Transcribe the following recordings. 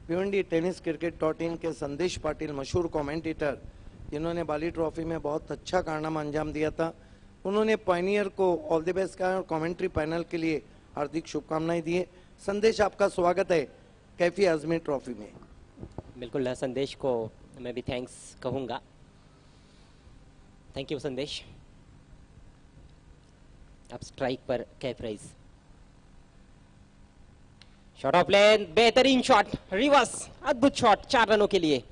Bhiwandi tennis cricket .in के संदेश पाटिल मशहूर कमेंटेटर, जिन्होंने बाली ट्रॉफी में बहुत अच्छा कारनामा अंजाम दिया था, उन्होंने पायनियर को ऑल द बेस्ट कहा और कमेंट्री पैनल के लिए हार्दिक शुभकामनाएं दी है। संदेश, आपका स्वागत है कैफी आजमी ट्रॉफी में। बिल्कुल, संदेश को मैं भी थैंक्स कहूँगा। थैंक यू संदेश। अब स्ट्राइक पर कैफ राइज, शॉट ऑफ लेन, बेहतरीन शॉट, रिवर्स, अद्भुत शॉट 4 रनों के लिए।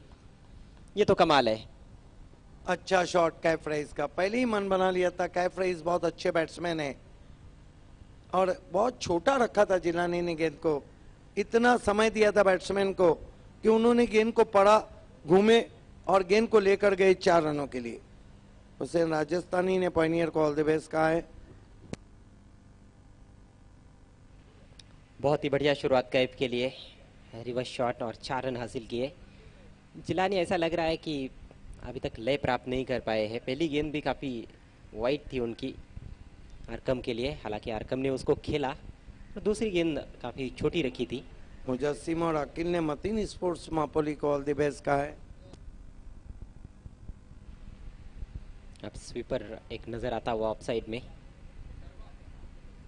ये तो कमाल है। अच्छा शॉट कैफ राइज का, पहले ही मन बना लिया था। कैफ राइज बहुत अच्छे बैट्समैन है और बहुत छोटा रखा था जिलानी ने गेंद को। इतना समय दिया था बैट्समैन को कि उन्होंने गेंद को पढ़ा, घूमे और गेंद को लेकर गए 4 रनों के लिए। उसे राजस्थानी ने पायनियर को ऑल द बेस्ट कहा है। बहुत ही बढ़िया शुरुआत कैफ के लिए, रिवर्स शॉट और 4 रन हासिल किए। जिलानी ऐसा लग रहा है कि अभी तक लय प्राप्त नहीं कर पाए हैं। पहली गेंद भी काफ़ी वाइड थी उनकी आरकम के लिए, हालांकि आरकम ने उसको खेला। तो दूसरी गेंद काफ़ी छोटी रखी थी। मुजस्सिम और अकील ने मतीन स्पोर्ट्स मापोली को ऑल द बेस्ट कहा है। अब स्वीपर एक नजर आता हुआ ऑफ साइड में,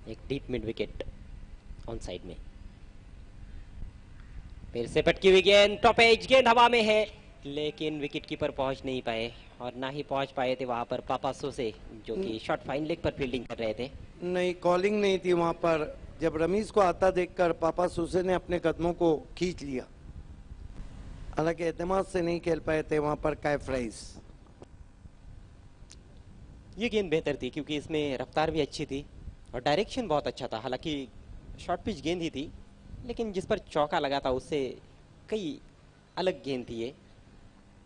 एक deep mid wicket on side में। फिर से पटकी हुई गेंद, टॉप एज, गेंद हवा में है लेकिन विकेट कीपर पहुंच नहीं पाए और ना ही पहुंच पाए थे वहां पर पापा सोसे, जो कि शॉर्ट फाइन लेग पर फील्डिंग कर रहे थे। नहीं, कॉलिंग नहीं थी वहां पर। जब रमीज को आता देखकर पापा सोसे ने अपने कदमों को खींच लिया। हालांकि एतमाद से नहीं खेल पाए थे वहां पर कैफ राइज। ये गेंद बेहतर थी क्योंकि इसमें रफ्तार भी अच्छी थी और डायरेक्शन बहुत अच्छा था। हालांकि शॉर्ट पिच गेंद ही थी लेकिन जिस पर चौका लगा था उससे कई अलग गेंद थी ये।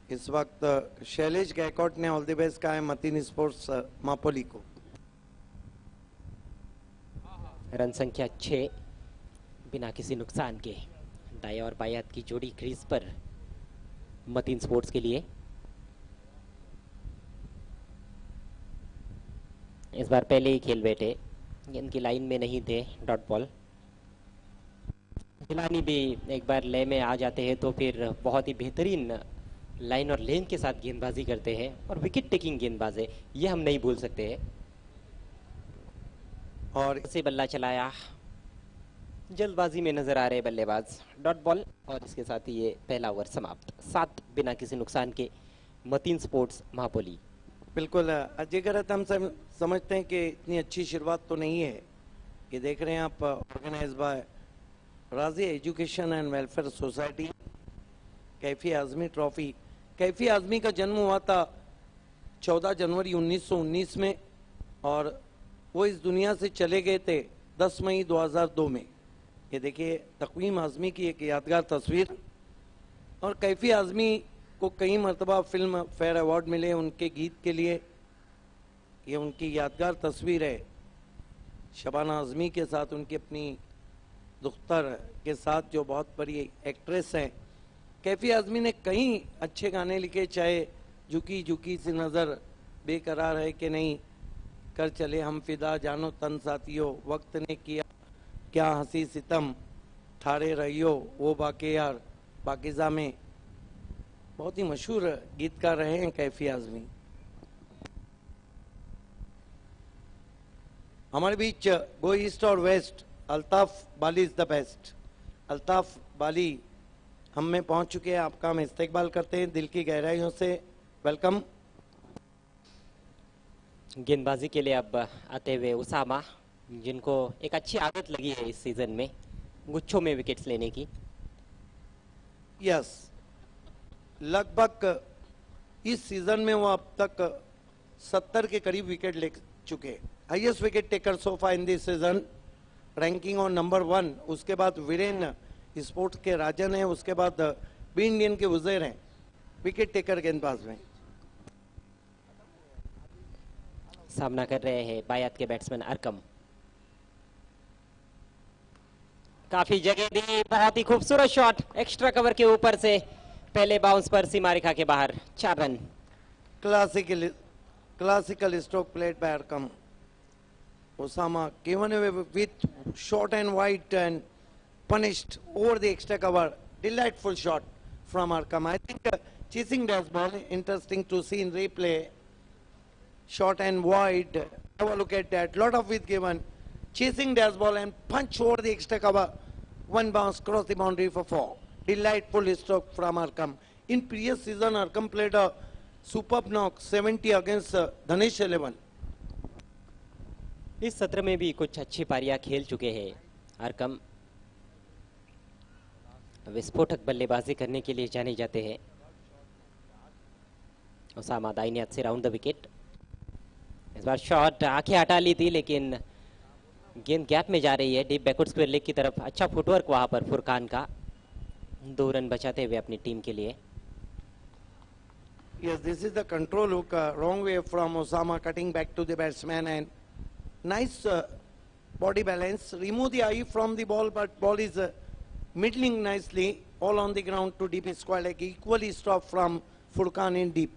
इस वक्त शैलेश गैकॉट ने ऑल द बेस्ट कहा है मतीन स्पोर्ट्स मापोली को। रन संख्या 6 बिना किसी नुकसान के। दाएं और बाएं हाथ की जोड़ी क्रीज पर मतीन स्पोर्ट्स के लिए। इस बार पहले ही खेल बैठे, गेंद की लाइन में नहीं थे, डॉट बॉल। जिलानी भी एक बार लय में आ जाते हैं तो फिर बहुत ही बेहतरीन लाइन और लेन के साथ गेंदबाजी करते हैं और विकेट टेकिंग गेंदबाज है, ये हम नहीं भूल सकते हैं। और से बल्ला चलाया, जल्दबाजी में नजर आ रहे बल्लेबाज, डॉट बॉल और इसके साथ ही ये पहला ओवर समाप्त। 7 बिना किसी नुकसान के मतीन स्पोर्ट्स महापोली। बिल्कुल अजय गरत, हम समझते हैं कि इतनी अच्छी शुरुआत तो नहीं है। ये देख रहे हैं आप, organise by Raji education and welfare society, Kaifi Azmi trophy. Kaifi Azmi का जन्म हुआ था 14 जनवरी 1919 में और वो इस दुनिया से चले गए थे 10 मई 2002 में। ये देखिए तकवीम आजमी की एक यादगार तस्वीर। और कैफी आजमी को कई मरतबा फिल्म फेयर अवार्ड मिले उनके गीत के लिए। ये उनकी यादगार तस्वीर है शबाना आजमी के साथ, उनकी अपनी दुख्तर के साथ जो बहुत बड़ी एक्ट्रेस हैं। कैफी आजमी ने कई अच्छे गाने लिखे, चाहे झुकी झुकी सी नज़र, बेकरार है कि नहीं, कर चले हम फिदा, जानो तन साथियों, वक्त ने किया क्या हंसी सितम, ठारे रहियो वो बाके यार, पाकिज़ा में। बहुत ही मशहूर गीतकार रहे हैं कैफी आजमी। हमारे बीच go east or west, Altaf Bali is the best. Altaf Bali हम में पहुंच चुके हैं, आपका हम इस्तेकबाल करते हैं दिल की गहराइयों से। वेलकम। गेंदबाजी के लिए अब आते हुए उसामा, जिनको एक अच्छी आदत लगी है इस सीजन में गुच्छों में विकेट्स लेने की। यस, लगभग इस सीजन में वो अब तक 70 के करीब विकेट ले चुके। Highest wicket taker so far in this season, ranking on number 1। उसके बाद वीरेन स्पोर्ट्स के राजन है, उसके बाद बी इंडियन के उजैर हैं विकेट टेकर गेंदबाज में। सामना कर रहे हैं बायात के बैट्समैन अरकम। काफी जगह दी, बहुत ही खूबसूरत शॉट, एक्स्ट्रा कवर के ऊपर से पहले बाउंस पर सीमा रेखा के बाहर, 4 run. Classical stroke played by Arkham. Osama given away with short and wide and punished over the extra cover. Delightful shot from Arkham. I think chasing that ball, interesting to see in replay. Short and wide. Have a look at that. Lot of width given. Chasing that ball and punch over the extra cover. One bounce cross the boundary for 4. Delightful stroke from Arkham. In previous season, Arkham played a superb knock 70 against Dhanesh 11. इस सत्र में भी कुछ अच्छी पारियां खेल चुके हैं Arkham. विस्फोटक बल्लेबाजी करने के लिए जाने जाते हैं। उसामा दाहिने हाथ से राउंड द विकेट। इस बार शॉट आंखें हटा ली थी, लेकिन गेंद गैप में जा रही है डीप बैकवर्ड स्क्वायर लेग की तरफ। अच्छा फुटवर्क वहां पर फुरकान का, 2 रन बचाते हुए अपनी टीम के लिए। Yes, this is the control hook, wrong way from Osama, cutting back to the batsman, and nice body balance. Remove the eye from the ball, but ball is middling nicely, all on the ground to deep square leg. Equally stop from Furkan in deep.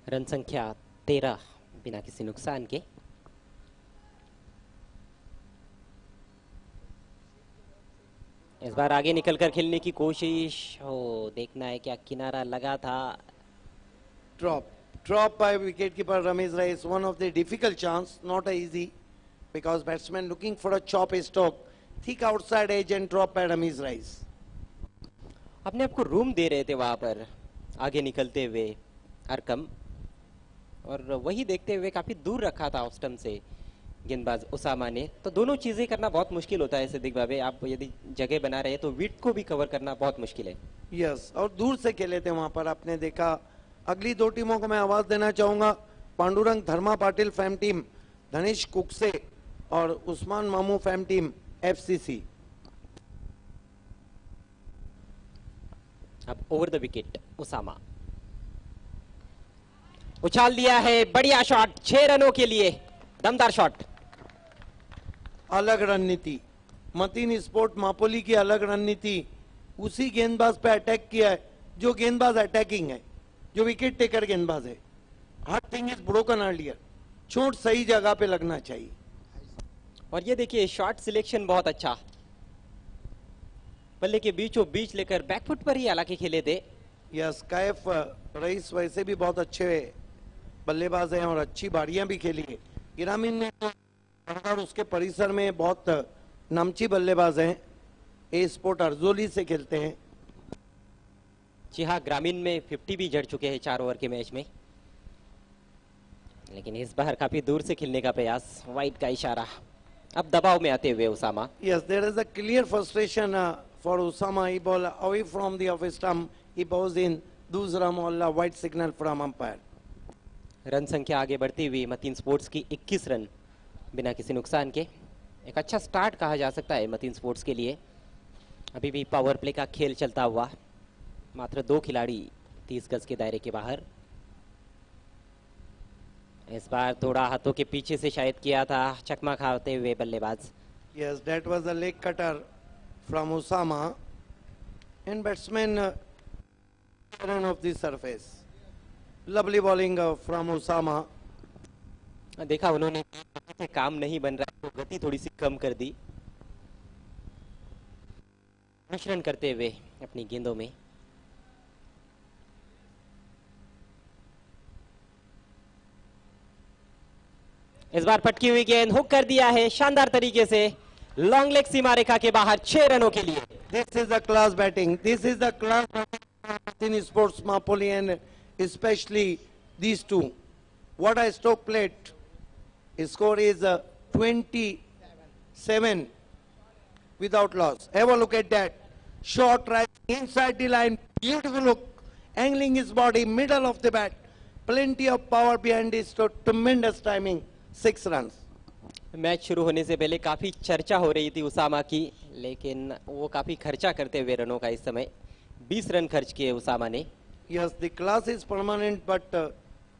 Run संख्या 13 बिना किसी नुकसान के। इस बार आगे निकलकर खेलने की कोशिश हो, देखना है क्या किनारा लगा था। Drop by wicketkeeper Ramesh Rai is one of the difficult chance, not easy, because batsman looking for a chop stroke, thick outside edge and drop by Ramesh Rai. अपने आप को रूम दे रहे थे वहां पर आगे निकलते हुए अरकम, और वही देखते हुए काफी दूर रखा था ऑफ स्टंप से गेंदबाज उसामा ने। तो दोनों चीजें करना बहुत मुश्किल होता है सिद्दीक भाई। आप यदि जगह बना रहे हैं तो विकेट को भी कवर करना बहुत मुश्किल है। यस, और दूर से खेले थे वहां पर, आपने देखा। अगली 2 टीमों को मैं आवाज देना चाहूंगा। पांडुरंग धर्मा पाटिल फैम टीम धनेश कुकसे और उस्मान मामू फैम टीम FCC। अब ओवर द विकेट उसामा उछाल दिया है, बढ़िया शॉट, 6 रनों के लिए दमदार शॉट। अलग रणनीति, मतीन स्पोर्ट मापोली की अलग रणनीति। उसी गेंदबाज पे अटैक किया है जो गेंदबाज अटैकिंग है, जो विकेट टेकर गेंदबाज है। हर थिंग इज ब्रोकन अर्लियर। चोट सही जगह पे लगना चाहिए। और ये देखिए शॉट सिलेक्शन बहुत अच्छा, बल्ले के बीचों बीच लेकर बैकफुट पर ही हालांकि खेले थे। यस, कैफ रईस वैसे भी बहुत अच्छे बल्लेबाज हैं और अच्छी बारियां भी खेली है। ग्रामीण ने और उसके परिसर में बहुत नामची बल्लेबाज हैं। ए स्पोर्ट अर्जोली से खेलते हैं। जी हाँ, ग्रामीण में 50 भी जड़ चुके हैं 4 ओवर के मैच में, लेकिन इस बार काफी दूर से खेलने का प्रयास, वाइड का इशारा। अब दबाव में आते हुए Usama. Yes, there is a clear frustration for Usama. He bowl away from the off stump, he bowls in, दूसरा मोहल्ला, white signal from umpire. Run संख्या आगे बढ़ती हुई मतीन स्पोर्ट्स की 21 रन बिना किसी नुकसान के। एक अच्छा स्टार्ट कहा जा सकता है मतीन स्पोर्ट्स के लिए। अभी भी पावर प्ले का खेल चलता हुआ, मात्र 2 खिलाड़ी 30 गज के दायरे के बाहर। इस बार थोड़ा हाथों के पीछे से शायद किया था, चकमा खाते हुए बल्लेबाज। Yes, that was a leg cutter from Usama and batsman run off the surface. Lovely bowling from Usama. देखा उन्होंने काम नहीं बन रहा तो गति थोड़ी सी कम कर दी, मिश्रण करते हुए अपनी गेंदों में। इस बार पटकी हुई गेंद हुक कर दिया है शानदार तरीके से, लॉन्ग लेग सीमा रेखा के बाहर 6 रनों के लिए। This is the class batting, this is the class batting in sports मापोली and especially these two. What a stroke plate. Score is 27 without loss. Have a look at that. Short right inside the line. Beautiful look. Angling his body, middle of the bat. Plenty of power behind this stroke. Tremendous timing. 6 runs. Match शुरू होने से पहले काफी चर्चा हो रही थी उसामा की, लेकिन वो काफी खर्चा करते हुए रनों का इस समय 20 रन खर्च किए उसामा ने। Yes, the class is permanent, but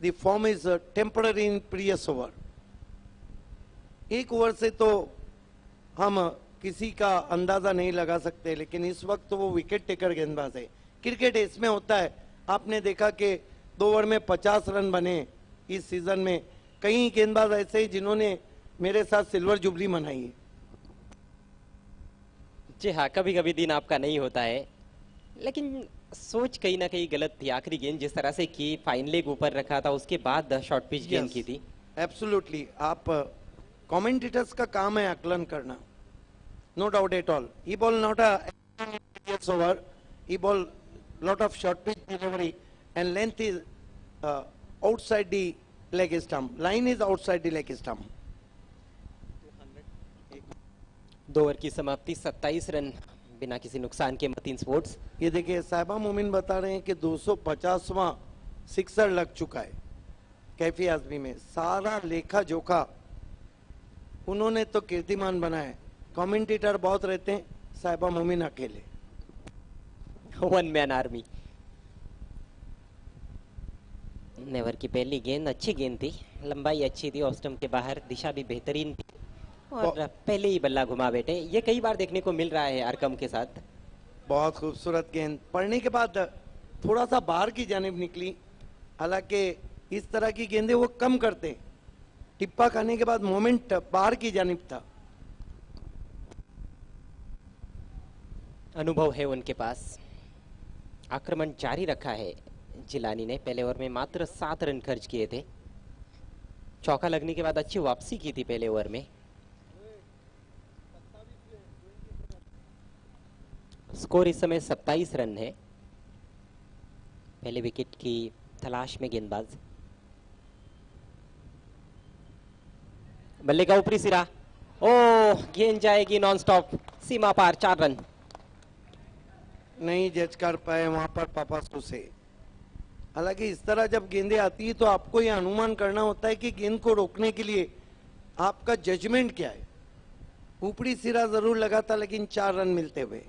the form is temporary in previous over. 1 over से तो हम किसी का अंदाजा नहीं लगा सकते, लेकिन इस वक्त तो वो विकेट टेकर गेंदबाज है। क्रिकेट इसमें होता है। आपने देखा कि 2 ओवर में 50 रन बने इस सीजन में। कई गेंदबाज ऐसे हैं जिन्होंने मेरे साथ सिल्वर जुबली मनाई है। जी हाँ, कभी कभी दिन आपका नहीं होता है, लेकिन सोच कहीं ना कहीं गलत थी। आखिरी गेंद जिस तरह से की, फाइन लेग ऊपर रखा था, उसके बाद शॉर्ट पिच गेंद की थी। एब्सोल्युटली। आप कमेंटेटर्स का काम है आकलन करना, no doubt at all. He ball not a yes over. He ball lot of short pitch delivery and length is uh, outside the leg stump. Line is outside the leg stump. 2 over की समाप्ति, 27 run बिना किसी नुकसान के Mateen sports. ये देखिए साहिबा मोमिन बता रहे हैं कि 250वां सिक्सर लग चुका है कैफी आजमी में। सारा लेखा जोखा उन्होंने तो कीर्तिमान बनाया। कमेंटेटर बहुत रहते हैं, साहिबा मोमिन अकेले। 1 मैन आर्मी। नेवर की पहली गेंद अच्छी गेंद थी, लंबाई अच्छी थी, ऑफ स्टंप के बाहर, दिशा भी बेहतरीन थी और पहले ही बल्ला घुमा बैठे। ये कई बार देखने को मिल रहा है अरकम के साथ। बहुत खूबसूरत गेंद पड़ने के बाद थोड़ा सा बाहर की जानिब निकली। हालांकि इस तरह की गेंदें वो कम करते हैं, टिप्पा खाने के बाद मोमेंट बाहर की जानिब था। अनुभव है उनके पास। आक्रमण जारी रखा है जिलानी ने। पहले ओवर में मात्र 7 रन खर्च किए थे। चौका लगने के बाद अच्छी वापसी की थी पहले ओवर में। स्कोर इस समय 27 रन है। पहले विकेट की तलाश में गेंदबाज। बल्ले का ऊपरी सिरा, ओह गेंद जाएगी नॉन स्टॉप, सीमा पार, 4 रन। नहीं जज कर पाए वहां पर पापासू से। हालांकि इस तरह जब गेंदें आती है तो आपको यह अनुमान करना होता है कि गेंद को रोकने के लिए आपका जजमेंट क्या है। ऊपरी सिरा जरूर लगा था लेकिन 4 रन मिलते हुए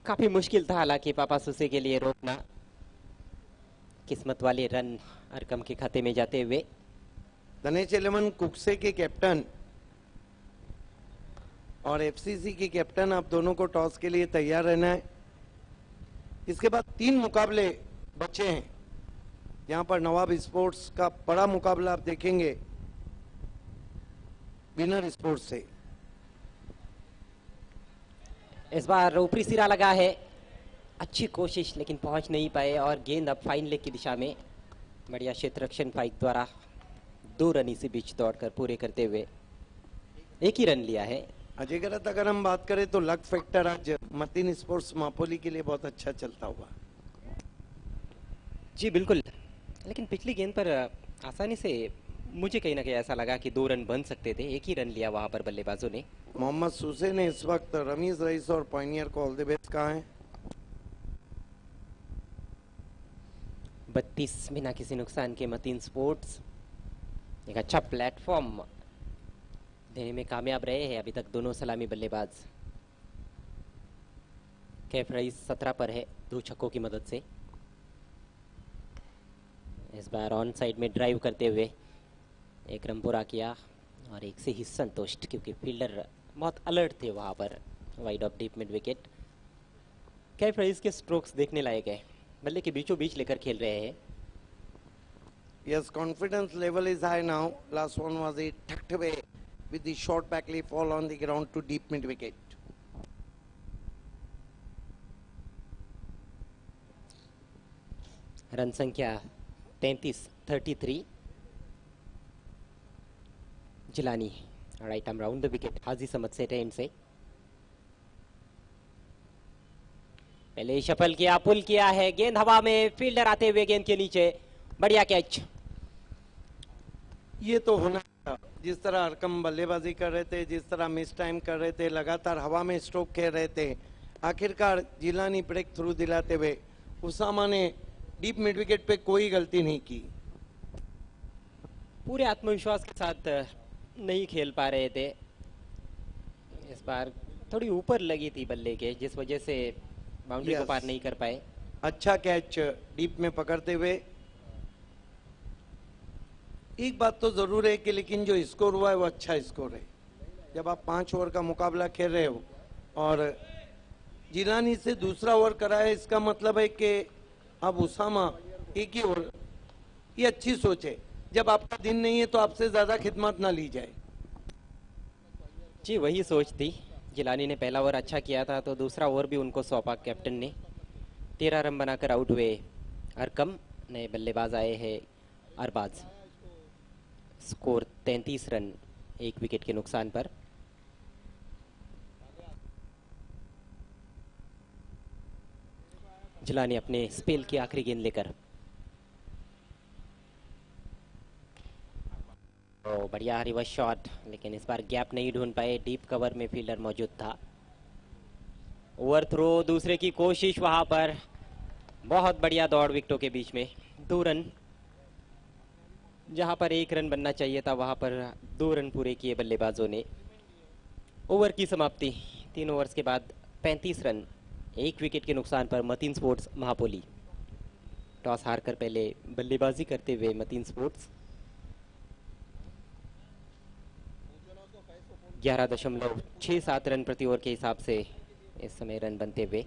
काफी मुश्किल था हालांकि पापा सुसे के लिए रोकना। किस्मत वाले रन अरकम के खाते में जाते हुए। धनेश 11 कुकसे के कैप्टन और एफसीसी के कैप्टन, आप दोनों को टॉस के लिए तैयार रहना है। इसके बाद 3 मुकाबले बचे हैं यहां पर नवाब स्पोर्ट्स का बड़ा मुकाबला आप देखेंगे विनर स्पोर्ट्स से। इस बार ऊपरी सिरा लगा है, अच्छी कोशिश लेकिन पहुंच नहीं पाए और गेंद अब फाइन लेग की दिशा में। बढ़िया क्षेत्र रक्षण फाइक द्वारा 2 रन इसी बीच दौड़कर पूरे करते हुए 1 ही रन लिया है। अजय गरत अगर हम बात करें तो लक फैक्टर आज मतीन स्पोर्ट्स मापोली के लिए बहुत अच्छा चलता हुआ। जी बिल्कुल, लेकिन पिछली गेंद पर आसानी से मुझे कहीं ना कहीं ऐसा लगा कि 2 रन बन सकते थे। 1 ही रन लिया वहां पर बल्लेबाजों ने। मोहम्मद सूसे ने इस वक्त रमीज रईस और पायनियर को ऑल द बेस्ट कहा है। 32 बिना किसी नुकसान के मतीन स्पोर्ट्स एक अच्छा प्लेटफॉर्म देने में कामयाब रहे हैं अभी तक दोनों सलामी बल्लेबाज। कैफ रईस 17 पर है 2 छक्कों की मदद से। इस बार ऑन साइड में ड्राइव करते हुए 1 रन पूरा किया और 1 से ही संतुष्ट, क्योंकि फील्डर बहुत अलर्ट थे वहां पर। Wide of deep mid wicket. Kaif Rais के स्ट्रोक्स देखने लायक है, बल्ले के बीचों बीच लेकर खेल रहे हैं। Yes, confidence level is high now. Last one was a tucked away with the short back leaf fall on the ground to deep mid wicket. Run संख्या 33 Jilani right arm round the wicket. Haji समझ से and से पहले shuffle किया, पुल किया है, गेंद हवा में, फील्डर आते हुए गेंद के नीचे, बढ़िया कैच। ये तो होना था। जिस तरह अरकम बल्लेबाजी कर रहे थे, जिस तरह मिस टाइम कर रहे थे, लगातार हवा में स्ट्रोक खेल रहे थे, आखिरकार जिलानी ब्रेक थ्रू दिलाते हुए उसामा ने डीप मिड विकेट पे कोई गलती नहीं की। पूरे आत्मविश्वास के साथ नहीं खेल पा रहे थे। इस बार थोड़ी ऊपर लगी थी बल्ले के, जिस वजह से बाउंड्री को पार नहीं कर पाए। अच्छा कैच डीप में पकड़ते हुए। एक बात तो जरूर है कि लेकिन जो स्कोर हुआ है वो अच्छा स्कोर है। जब आप 5 ओवर का मुकाबला खेल रहे हो और जिलानी से दूसरा ओवर करा है, इसका मतलब है कि अब उसामा एक ही ओवर, ये अच्छी सोच है। जब आपका दिन नहीं है तो आपसे ज्यादा खिदमत ना ली जाए। जी वही सोच थी। जिलानी ने पहला ओवर अच्छा किया था तो दूसरा ओवर भी उनको सौंपा कैप्टन ने। 13 रन बनाकर आउट हुए अरकम। नए बल्लेबाज आए हैं अरबाज। स्कोर 33 रन, एक विकेट के नुकसान पर। जिलानी अपने स्पेल की आखिरी गेंद लेकर। ओ बढ़िया रिवर्स शॉट, लेकिन इस बार गैप नहीं ढूंढ पाए। डीप कवर में फील्डर मौजूद था। ओवर थ्रो, दूसरे की कोशिश वहां पर। बहुत बढ़िया दौड़ विकेटों के बीच में। 2 रन। जहां पर 1 रन बनना चाहिए था वहां पर 2 रन पूरे किए बल्लेबाजों ने। ओवर की समाप्ति 3 ओवर्स के बाद 35 रन, एक विकेट के नुकसान पर मतीन स्पोर्ट्स महापोली। टॉस हारकर पहले बल्लेबाजी करते हुए मतीन स्पोर्ट्स 11.67 रन प्रति ओवर के हिसाब से इस समय रन बनते हुए।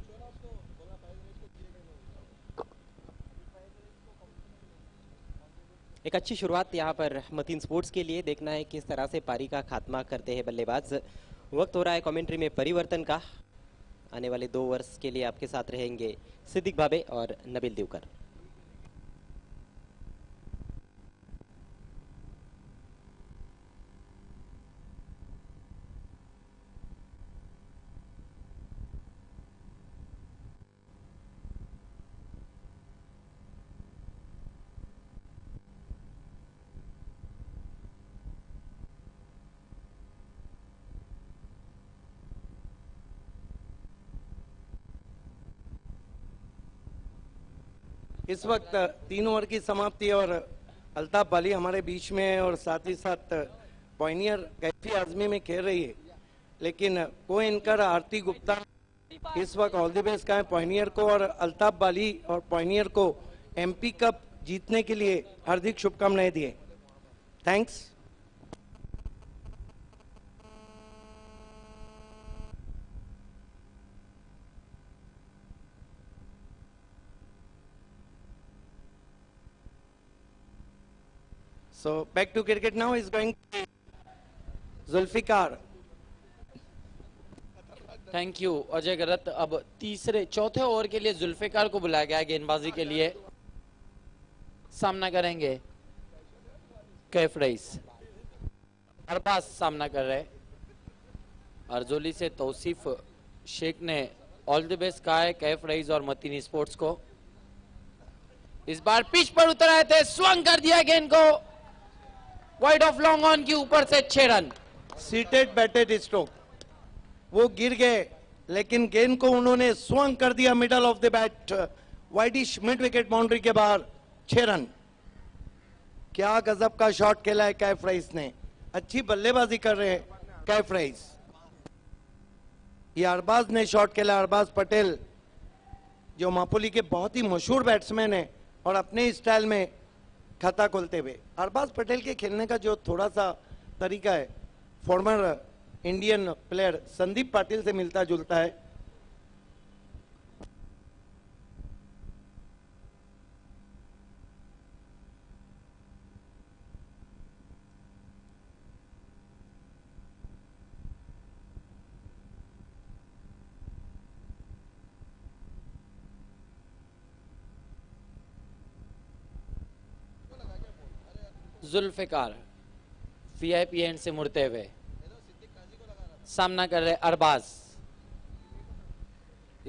एक अच्छी शुरुआत यहाँ पर मतीन स्पोर्ट्स के लिए। देखना है किस तरह से पारी का खात्मा करते हैं बल्लेबाज। वक्त हो रहा है कमेंट्री में परिवर्तन का। आने वाले 2 ओवर्स के लिए आपके साथ रहेंगे सिद्दीक भाबे और नबील देवकर। इस वक्त 3 ओवर की समाप्ति और अल्ताफ बाली हमारे बीच में है और साथ ही साथ पॉइनियर कैफी आजमी में खेल रही है, लेकिन को एंकर आरती गुप्ता इस वक्त ऑल द बेस्ट कहा पॉइनियर को और अल्ताफ बाली और पॉइनियर को एमपी कप जीतने के लिए हार्दिक शुभकामनाएं दिए। Thanks. So back to cricket now is going to Zulfiqar. Thank you Ajay Garat. अब चौथे ओवर के लिए जुल्फिकार को बुलाया गया गेंदबाजी के लिए। सामना करेंगे कैफ रईस। अरबाज सामना कर रहे। अर्जोली से तौसीफ शेख ने ऑल द बेस्ट कहा है कैफ रईस और मतीन स्पोर्ट्स को। इस बार पिच पर उतर आए थे, स्वंग कर दिया गेंद को वाइड ऑफ लॉन्ग ऑन की ऊपर से 6 रन। सीटेड बैटेड स्ट्रोक, वो गिर गए लेकिन गेंद को उन्होंने स्वंग कर दिया middle of the bat, widish mid wicket boundary के बाहर। 6 रन। क्या गजब का शॉट खेला है कैफ रईस ने। अच्छी बल्लेबाजी कर रहे हैं कैफ रईस। ये अरबाज ने शॉट खेला, अरबाज पटेल जो मापोली के बहुत ही मशहूर बैट्समैन है और अपने स्टाइल में खाता खोलते हुए। अरबाज पटेल के खेलने का जो थोड़ा सा तरीका है former Indian player Sandeep Patil से मिलता जुलता है। जुल्फिकार वीआईपी एंड से मुड़ते हुए सामना कर रहे अरबाज।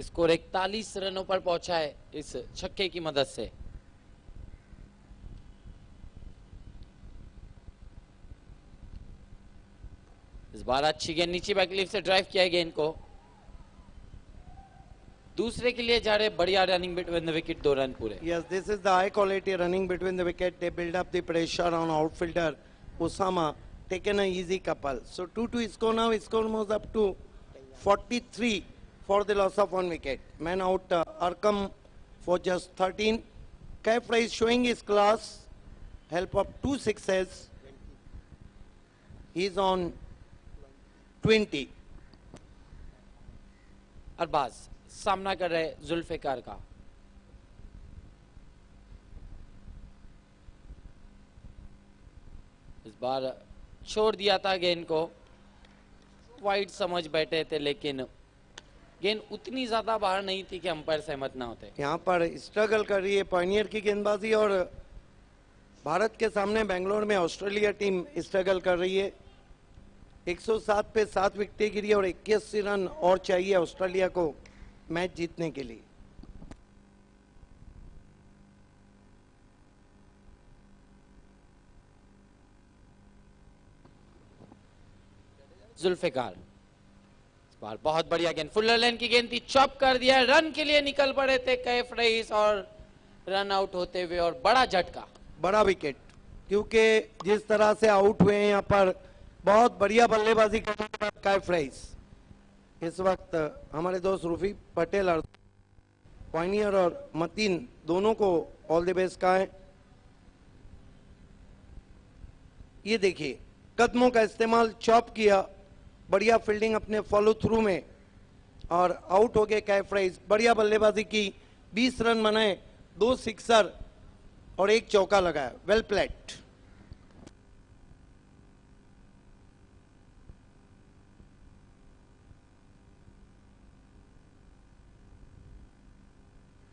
स्कोर 41 रनों पर पहुंचा है इस छक्के की मदद से। इस बार अच्छी गेंद नीचे बैकलिफ से ड्राइव किया गेंद को। दूसरे के लिए जा रहे बढ़िया running between the wicket, 2 run पूरे। Yes, this is the high quality running between the wicket. They build up the pressure on outfielder Osama. Taken a easy couple. So 2-2 score now. Score moves up to 43 for the loss of 1 wicket. Man out Arkham for just 13. Kaif Rais showing his class. Help of 2 sixes. He's on 20. Arbaaz सामना कर रहे जुल्फिकार का। इस बार छोड़ दिया था गेंद को। वाइड समझ बैठे थे, लेकिन गेंद उतनी ज्यादा बाहर नहीं थी कि अंपायर सहमत ना होते। यहाँ पर स्ट्रगल कर रही है पॉइनियर की गेंदबाजी, और भारत के सामने बेंगलोर में ऑस्ट्रेलिया टीम स्ट्रगल कर रही है। 107 पे 7 विकेटें गिरी और 81 रन और चाहिए ऑस्ट्रेलिया को मैच जीतने के लिए। जुल्फिकार इस बार बहुत बढ़िया गेंद, फुलर लाइन की गेंद थी, चॉप कर दिया, रन के लिए निकल पड़े थे कैफ रईस और रन आउट होते हुए, और बड़ा झटका, बड़ा विकेट, क्योंकि जिस तरह से आउट हुए हैं यहाँ पर बहुत बढ़िया बल्लेबाजी करने के बाद कैफ रईस। इस वक्त हमारे दोस्त रूफी पटेल और पॉइनियर और मतीन दोनों को ऑल द बेस्ट कहा है। ये देखिए कदमों का इस्तेमाल, चॉप किया, बढ़िया फील्डिंग अपने फॉलो थ्रू में, और आउट हो गए कैफ रईस। बढ़िया बल्लेबाजी की, 20 रन बनाए, 2 सिक्सर और 1 चौका लगाया। Well played.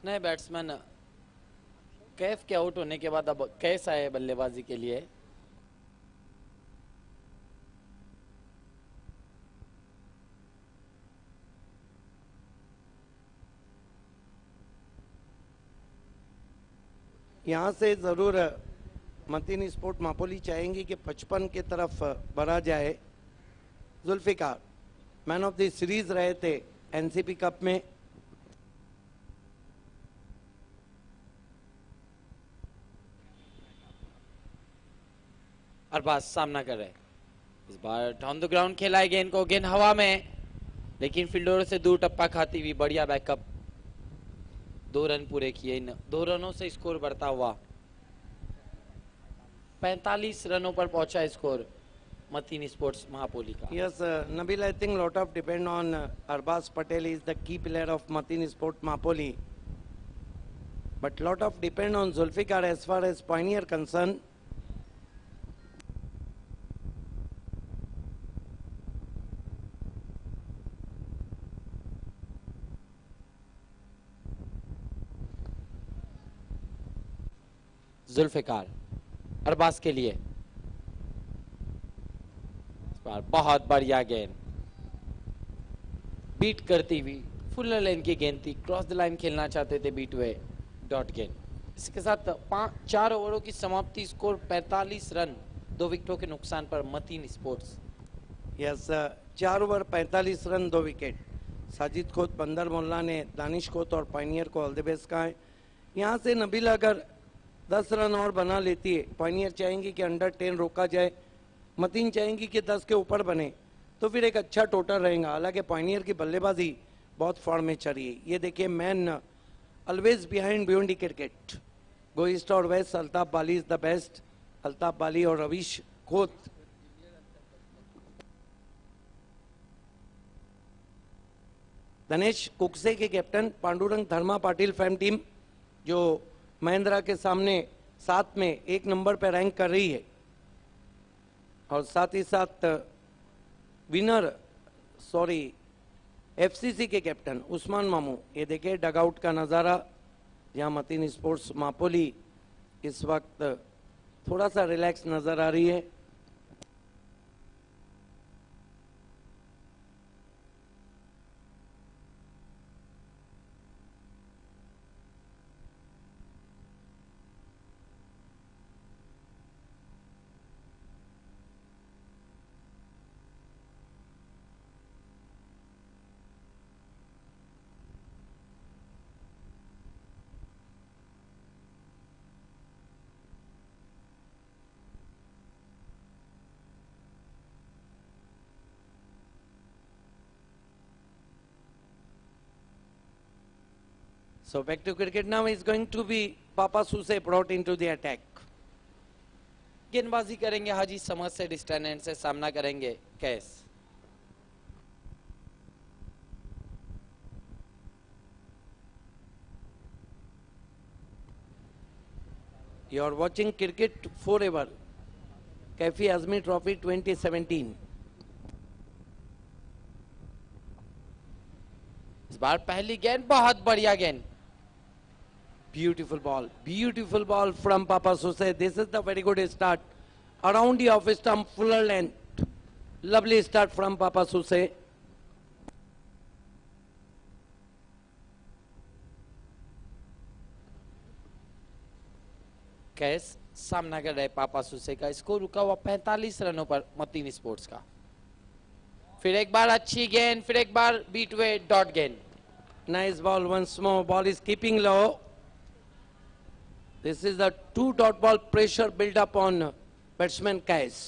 नए बैट्समैन कैफ के आउट होने के बाद अब कैस आए बल्लेबाजी के लिए। यहाँ से जरूर मतीन स्पोर्ट मापोली चाहेंगी कि 55 की तरफ बढ़ा जाए। Zulfiqar man of the series रहे थे एनसीपी कप में। अरबाज सामना कर रहे, इस बार डाउन द ग्राउंड खेला है गेंद को, गेंद हवा में, लेकिन फील्डरों से दूर टप्पा खाती हुई बढ़िया बैकअप, 2 रन पूरे किए। इन 2 रनों से स्कोर बढ़ता हुआ 45 रनों पर पहुंचा स्कोर मतीन स्पोर्ट्स महापोली का। Yes, Nabil, I think lot of depend on Arbaz Patel is the key player of Matin Sport Mapoli. But lot of depend on Zulfikar as far as Pioneer concerned. Zulfikar Arbaaz के लिए, इस बार बहुत बढ़िया गेंद, beat करती हुई full line की गेंद थी, क्रॉस द लाइन खेलना चाहते थे, बीट हुए, डॉट गेंद। इसके साथ 4 ओवरों की समाप्ति, स्कोर 45 रन, 2 विकेटों के नुकसान पर Mateen sports. Yes, 4 over 45 run 2 wicket. Sajid Khot, Bandar Molla ने दानिश खोत और पाइनियर को ऑल द बेस्ट कहा है। यहाँ से नबील अगर 10 रन और बना लेती है, पाइनियर चाहेंगी कि अंडर 10 रोका जाए, मतीन चाहेंगी कि 10 के ऊपर बने, तो फिर एक अच्छा टोटल रहेगा। हालांकि पाइनियर की बल्लेबाजी बहुत फॉर्म में चल रही है। ये देखिए man always behind beyond cricket, go east or west, Altaf Bali is the best. Altaf Bali और रवीश खोत दिनेश कुकसे के captain, Pandurang Dharma Patil fam team जो महिंद्रा के सामने 7 में 1 नंबर पर रैंक कर रही है, और साथ ही साथ विनर एफसीसी के कैप्टन उस्मान मामू। ये देखिए डगआउट का नज़ारा, जहां मतीन स्पोर्ट्स मापोली इस वक्त थोड़ा सा रिलैक्स नजर आ रही है। So back to cricket now is going to be Papa Suse brought into the attack. गेंदबाजी करेंगे हाजी समझ से, डिस्टेंस एंड से सामना करेंगे कैस। You are watching Cricket Forever, Kaifi Azmi Trophy 2017. बार पहली गेंद बहुत बढ़िया गेंद. Beautiful ball from Papa Suse. This is the very good start. Around the off stump, fuller length. Lovely start from Papa Suse. कैस सामना कर रहे पापा सुसे का. स्कोर रुका हुआ 45 रनों पर मतीन स्पोर्ट्स का. फिर एक बार अच्छी गेंद, फिर एक बार बीट वे डॉट गेंद. Nice ball once more. Ball is keeping low. This is the 2 dot ball pressure build up on batsman Kais.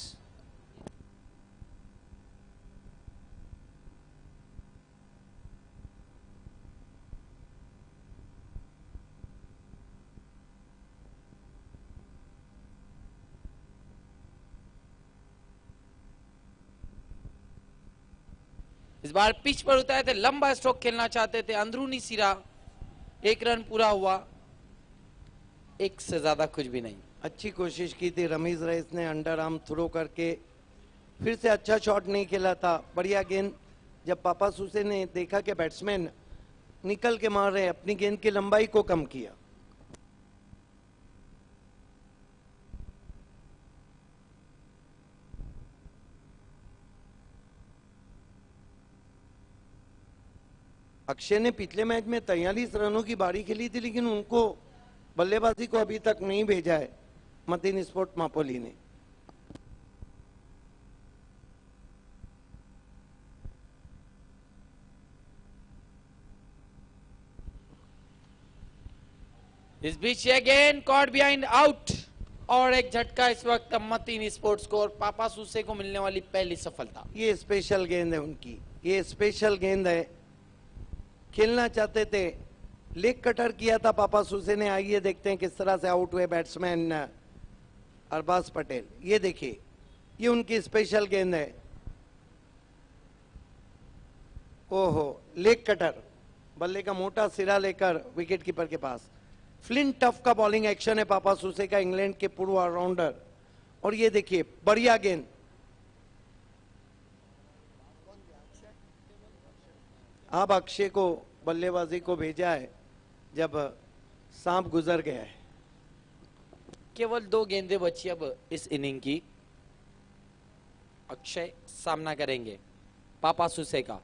इस बार पिच पर उतारे थे, लंबा स्ट्रोक खेलना चाहते थे, अंदरूनी सिरा. 1 रन पूरा हुआ. 1 से ज्यादा कुछ भी नहीं. अच्छी कोशिश की थी रमीज रईस ने अंडर आर्म थ्रो करके. फिर से अच्छा शॉट नहीं खेला था. बढ़िया गेंद. जब पापा सुसे ने देखा कि बैट्समैन निकल के मार रहे, अपनी गेंद की लंबाई को कम किया. अक्षय ने पिछले मैच में 43 रनों की बारी खेली थी, लेकिन उनको बल्लेबाजी को अभी तक नहीं भेजा है मतीन स्पोर्ट मापोली ने. इस बीच ये गेंद कॉट बिहाइंड आउट. और एक झटका इस वक्त मतीन स्पोर्ट्स को और पापा सुसे को मिलने वाली पहली सफलता. ये स्पेशल गेंद है उनकी. ये स्पेशल गेंद है. खेलना चाहते थे, लेग कटर किया था पापा सुसे ने. आइए देखते हैं किस तरह से आउट हुए बैट्समैन अरबाज पटेल. ये देखिए, ये उनकी स्पेशल गेंद है. ओहो, लेग कटर, बल्ले का मोटा सिरा लेकर विकेट कीपर के पास. फ्लिंट टफ का बॉलिंग एक्शन है पापा सुसे का, इंग्लैंड के पूर्व ऑलराउंडर. और ये देखिए, बढ़िया गेंद. अब अक्षय को बल्लेबाजी को भेजा है जब सांप गुजर गया है. केवल 2 गेंदें बची अब इस इनिंग की. अक्षय सामना करेंगे पापा सुसे का.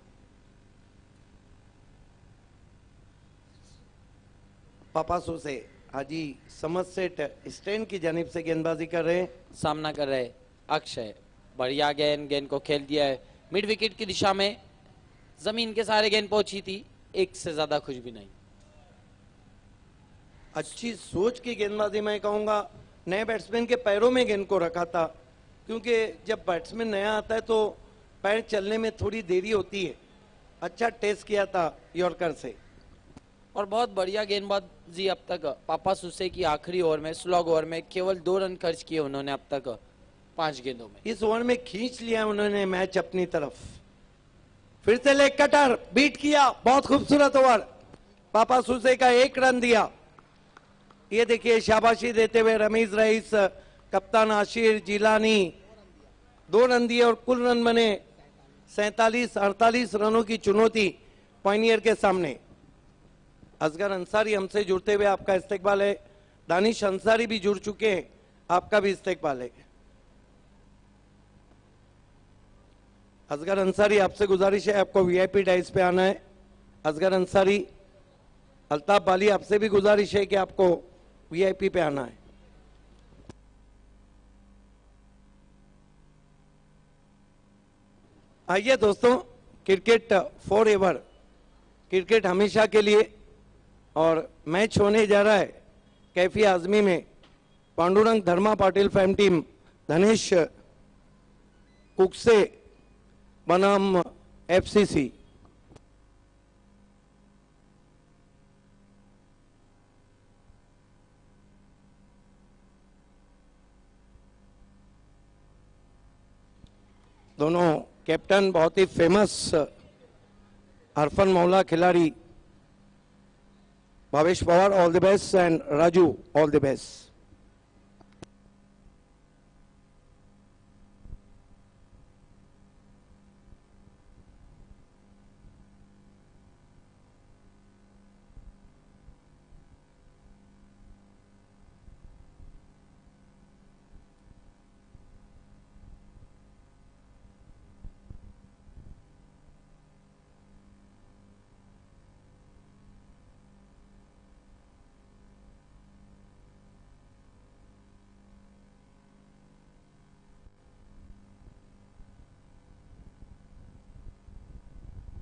पापा सुसे हाजी समझ सेट स्टैंड की जानिब से गेंदबाजी कर रहे हैं. सामना कर रहे अक्षय. बढ़िया गेंद, गेंद को खेल दिया है मिड विकेट की दिशा में. जमीन के सारे गेंद पहुंची थी. 1 से ज्यादा कुछ भी नहीं. अच्छी सोच की गेंदबाजी मैं कहूंगा. नए बैट्समैन के पैरों में गेंद को रखा था, क्योंकि जब बैट्समैन नया आता है तो पैर चलने में थोड़ी देरी होती है. अच्छा टेस्ट किया था यॉर्कर से. और बहुत बढ़िया गेंदबाजी अब तक पापा सुसे की. आखिरी ओवर में, स्लॉग ओवर में केवल 2 रन खर्च किए उन्होंने अब तक 5 गेंदों में. इस ओवर में खींच लिया उन्होंने मैच अपनी तरफ. फिर से लेग कटर बीट किया. बहुत खूबसूरत ओवर. पापा सुसे का 1 रन दिया. ये देखिए, शाबाशी देते हुए रमीज रईस, कप्तान आशिर जिलानी 2 रन दिए और कुल रन बने 47-48 रनों की चुनौती पायनियर के सामने. असगर अंसारी हमसे जुड़ते हुए आपका इस्तकबाल है. दानिश अंसारी भी जुड़ चुके हैं, आपका भी इस्तकबाल है. असगर अंसारी, आपसे गुजारिश है आपको वीआईपी डाइस पे आना है. असगर अंसारी, अल्ताफ बाली, आपसे भी गुजारिश है कि आपको वीआईपी पे आना है. आइए दोस्तों, क्रिकेट फॉर एवर, क्रिकेट हमेशा के लिए. और मैच होने जा रहा है कैफी आजमी में. पांडुरंग धर्मा पाटिल फैम टीम धनेश कुकसे बनाम एफसीसी. दोनों कैप्टन बहुत ही फेमस हरफन मौला खिलाड़ी. Bhavesh Pawar, all the best, and Raju, all the best.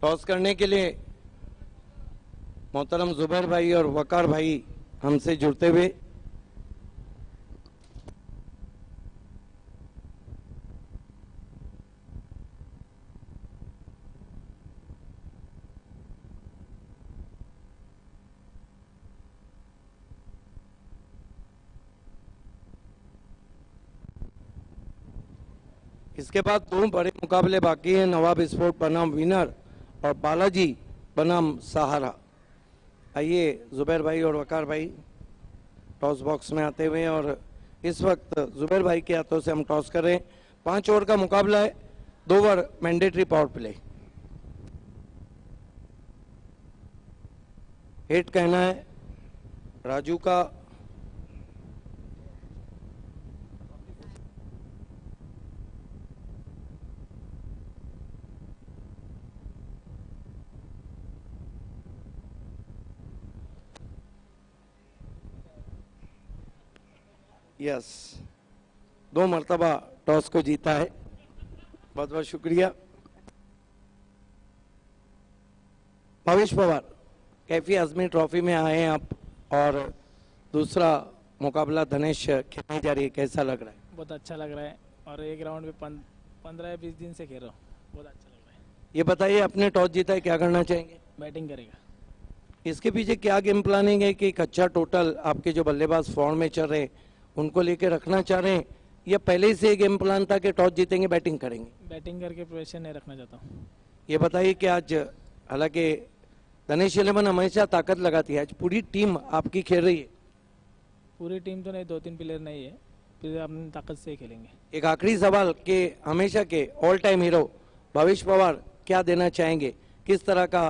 Toss करने के लिए मोहतरम जुबैर भाई और वकार भाई हमसे जुड़ते हुए। इसके बाद दो बड़े मुकाबले बाकी हैं। नवाब स्पोर्ट बनाम विनर और बालाजी बनाम सहारा। आइए जुबैर भाई और वकार भाई टॉस बॉक्स में आते हुए, और इस वक्त जुबैर भाई के हाथों से हम टॉस कर रहे हैं। 5 ओवर का मुकाबला है, 2 over mandatory power play. Hit कहना है राजू का। यस, 2 मरतबा टॉस को जीता है, बहुत बहुत शुक्रिया। भावेश पवार, कैफी आजमी ट्रॉफी में आए हैं आप, और दूसरा मुकाबला धनेश खेलने जा रही है, कैसा लग रहा है? बहुत अच्छा लग रहा है, और एक राउंड में 15 या 20 दिन से खेल रहा हूँ, बहुत अच्छा लग रहा है। ये बताइए, अपने टॉस जीता है, क्या करना चाहेंगे? बैटिंग करेगा। इसके पीछे क्या गेम प्लानिंग है कि एक अच्छा टोटल आपके जो बल्लेबाज फॉर्म में चल रहे हैं उनको लेके रखना चाह रहे हैं, या पहले से गेम प्लान था कि टॉस जीतेंगे बैटिंग करेंगे? बैटिंग करके प्रेशर नहीं रखना चाहता हूँ। ये बताइए कि आज, हालांकि धनेश इलेवन हमेशा ताकत लगाती है, आज पूरी टीम आपकी खेल रही है? पूरी टीम तो नहीं, 2-3 प्लेयर नहीं है, फिर अपनी ताकत से ही खेलेंगे। एक आखिरी सवाल कि हमेशा के all time hero Bhavesh Pawar क्या देना चाहेंगे, किस तरह का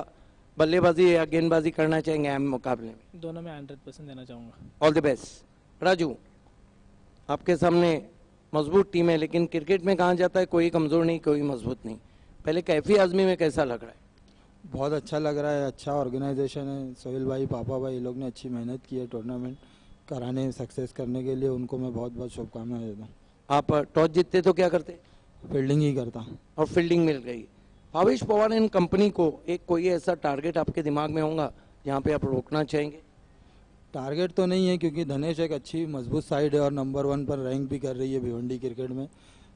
बल्लेबाजी या गेंदबाजी करना चाहेंगे अहम मुकाबले में? दोनों में 100% देना चाहूँगा। All the best. राजू, आपके सामने मजबूत टीम है, लेकिन क्रिकेट में कहा जाता है कोई कमजोर नहीं कोई मजबूत नहीं। पहले कैफी आजमी में कैसा लग रहा है? बहुत अच्छा लग रहा है, अच्छा ऑर्गेनाइजेशन है। सोहेल भाई, पापा भाई, ये लोग ने अच्छी मेहनत की है टूर्नामेंट कराने, सक्सेस करने के लिए उनको मैं बहुत बहुत शुभकामनाएं देता हूँ। आप टॉस जीतते तो क्या करते? फील्डिंग ही करता। और फील्डिंग मिल गई। भावेश पवार एंड कंपनी को एक कोई ऐसा टारगेट आपके दिमाग में होगा जहाँ पे आप रोकना चाहेंगे? टारगेट तो नहीं है, क्योंकि धनेश एक अच्छी मजबूत साइड है और नंबर 1 पर रैंक भी कर रही है भिवंडी क्रिकेट में।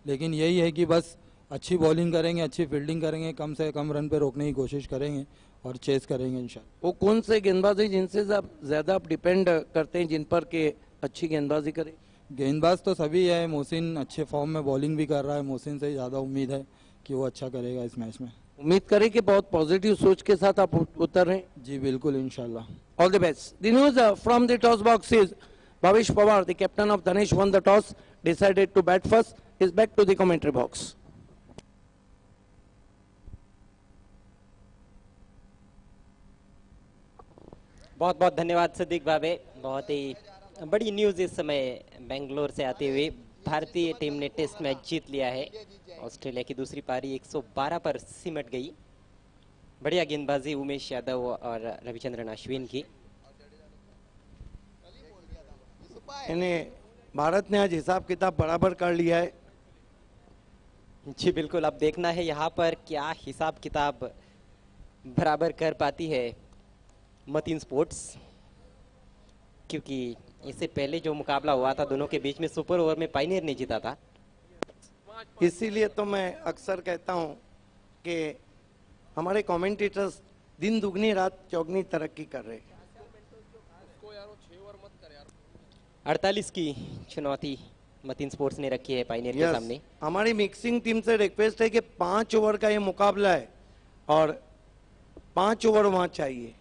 लेकिन यही है कि बस अच्छी बॉलिंग करेंगे, अच्छी फील्डिंग करेंगे, कम से कम रन पे रोकने की कोशिश करेंगे और चेस करेंगे इंशाल्लाह। वो कौन से गेंदबाज हैं जिनसे ज्यादा आप डिपेंड करते हैं, जिन पर के अच्छी गेंदबाजी करें? गेंदबाज तो सभी है। मोहसिन अच्छे फॉर्म में बॉलिंग भी कर रहा है, मोहसिन से ज़्यादा उम्मीद है कि वो अच्छा करेगा इस मैच में। उम्मीद करें कि बहुत पॉजिटिव सोच के साथ आप उतर रहे हैं। जी बिल्कुल, इंशाल्लाह। All the best. The news from the toss box is Bhavish Pawar, the captain of Dhanesh, won the toss, decided to bat first. Is back to the commentary box. बहुत बहुत धन्यवाद सदीक भावे। बहुत ही बड़ी न्यूज़ इस समय बेंगलोर से आती हुई। भारतीय टीम ने टेस्ट मैच जीत लिया है। ऑस्ट्रेलिया की दूसरी पारी 112 पर सिमट गई। बढ़िया गेंदबाजी उमेश यादव और रविचंद्रन अश्विन की। इन्हें भारत ने आज हिसाब किताब बराबर कर लिया है। जी बिल्कुल, अब देखना है यहाँ पर क्या हिसाब किताब बराबर कर पाती है मतीन स्पोर्ट्स, क्योंकि इससे पहले जो मुकाबला हुआ था दोनों के बीच में, सुपर ओवर में पायनियर ने जीता था। इसीलिए तो मैं अक्सर कहता हूं कि हमारे कमेंटेटर्स दिन दुगनी रात चौगनी तरक्की कर रहे हैं। 48 की चुनौती मतीन स्पोर्ट्स ने रखी है पायनियर के सामने। हमारी मिक्सिंग टीम से रिक्वेस्ट है कि 5 ओवर का ये मुकाबला है और 5 ओवर वहां चाहिए।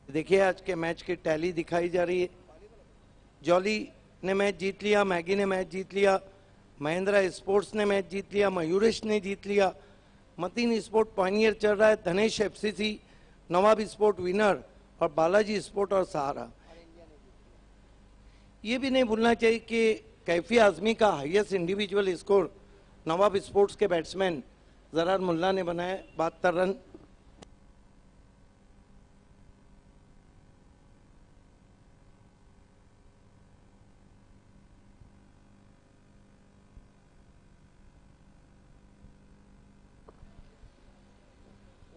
देखिए आज के मैच की टैली दिखाई जा रही है। जॉली ने मैच जीत लिया, मैगी ने मैच जीत लिया, महिंद्रा स्पोर्ट्स ने मैच जीत लिया, मयूरेश ने जीत लिया, मतीन स्पोर्ट पायनियर चल रहा है, धनेश एफसीसी, नवाब स्पोर्ट विनर और बालाजी स्पोर्ट और सहारा। ये भी नहीं भूलना चाहिए कि कैफी आजमी का हाईएस्ट इंडिविजुअल स्कोर नवाब स्पोर्ट्स के बैट्समैन जरार मुल्ला ने बनाया 72 रन।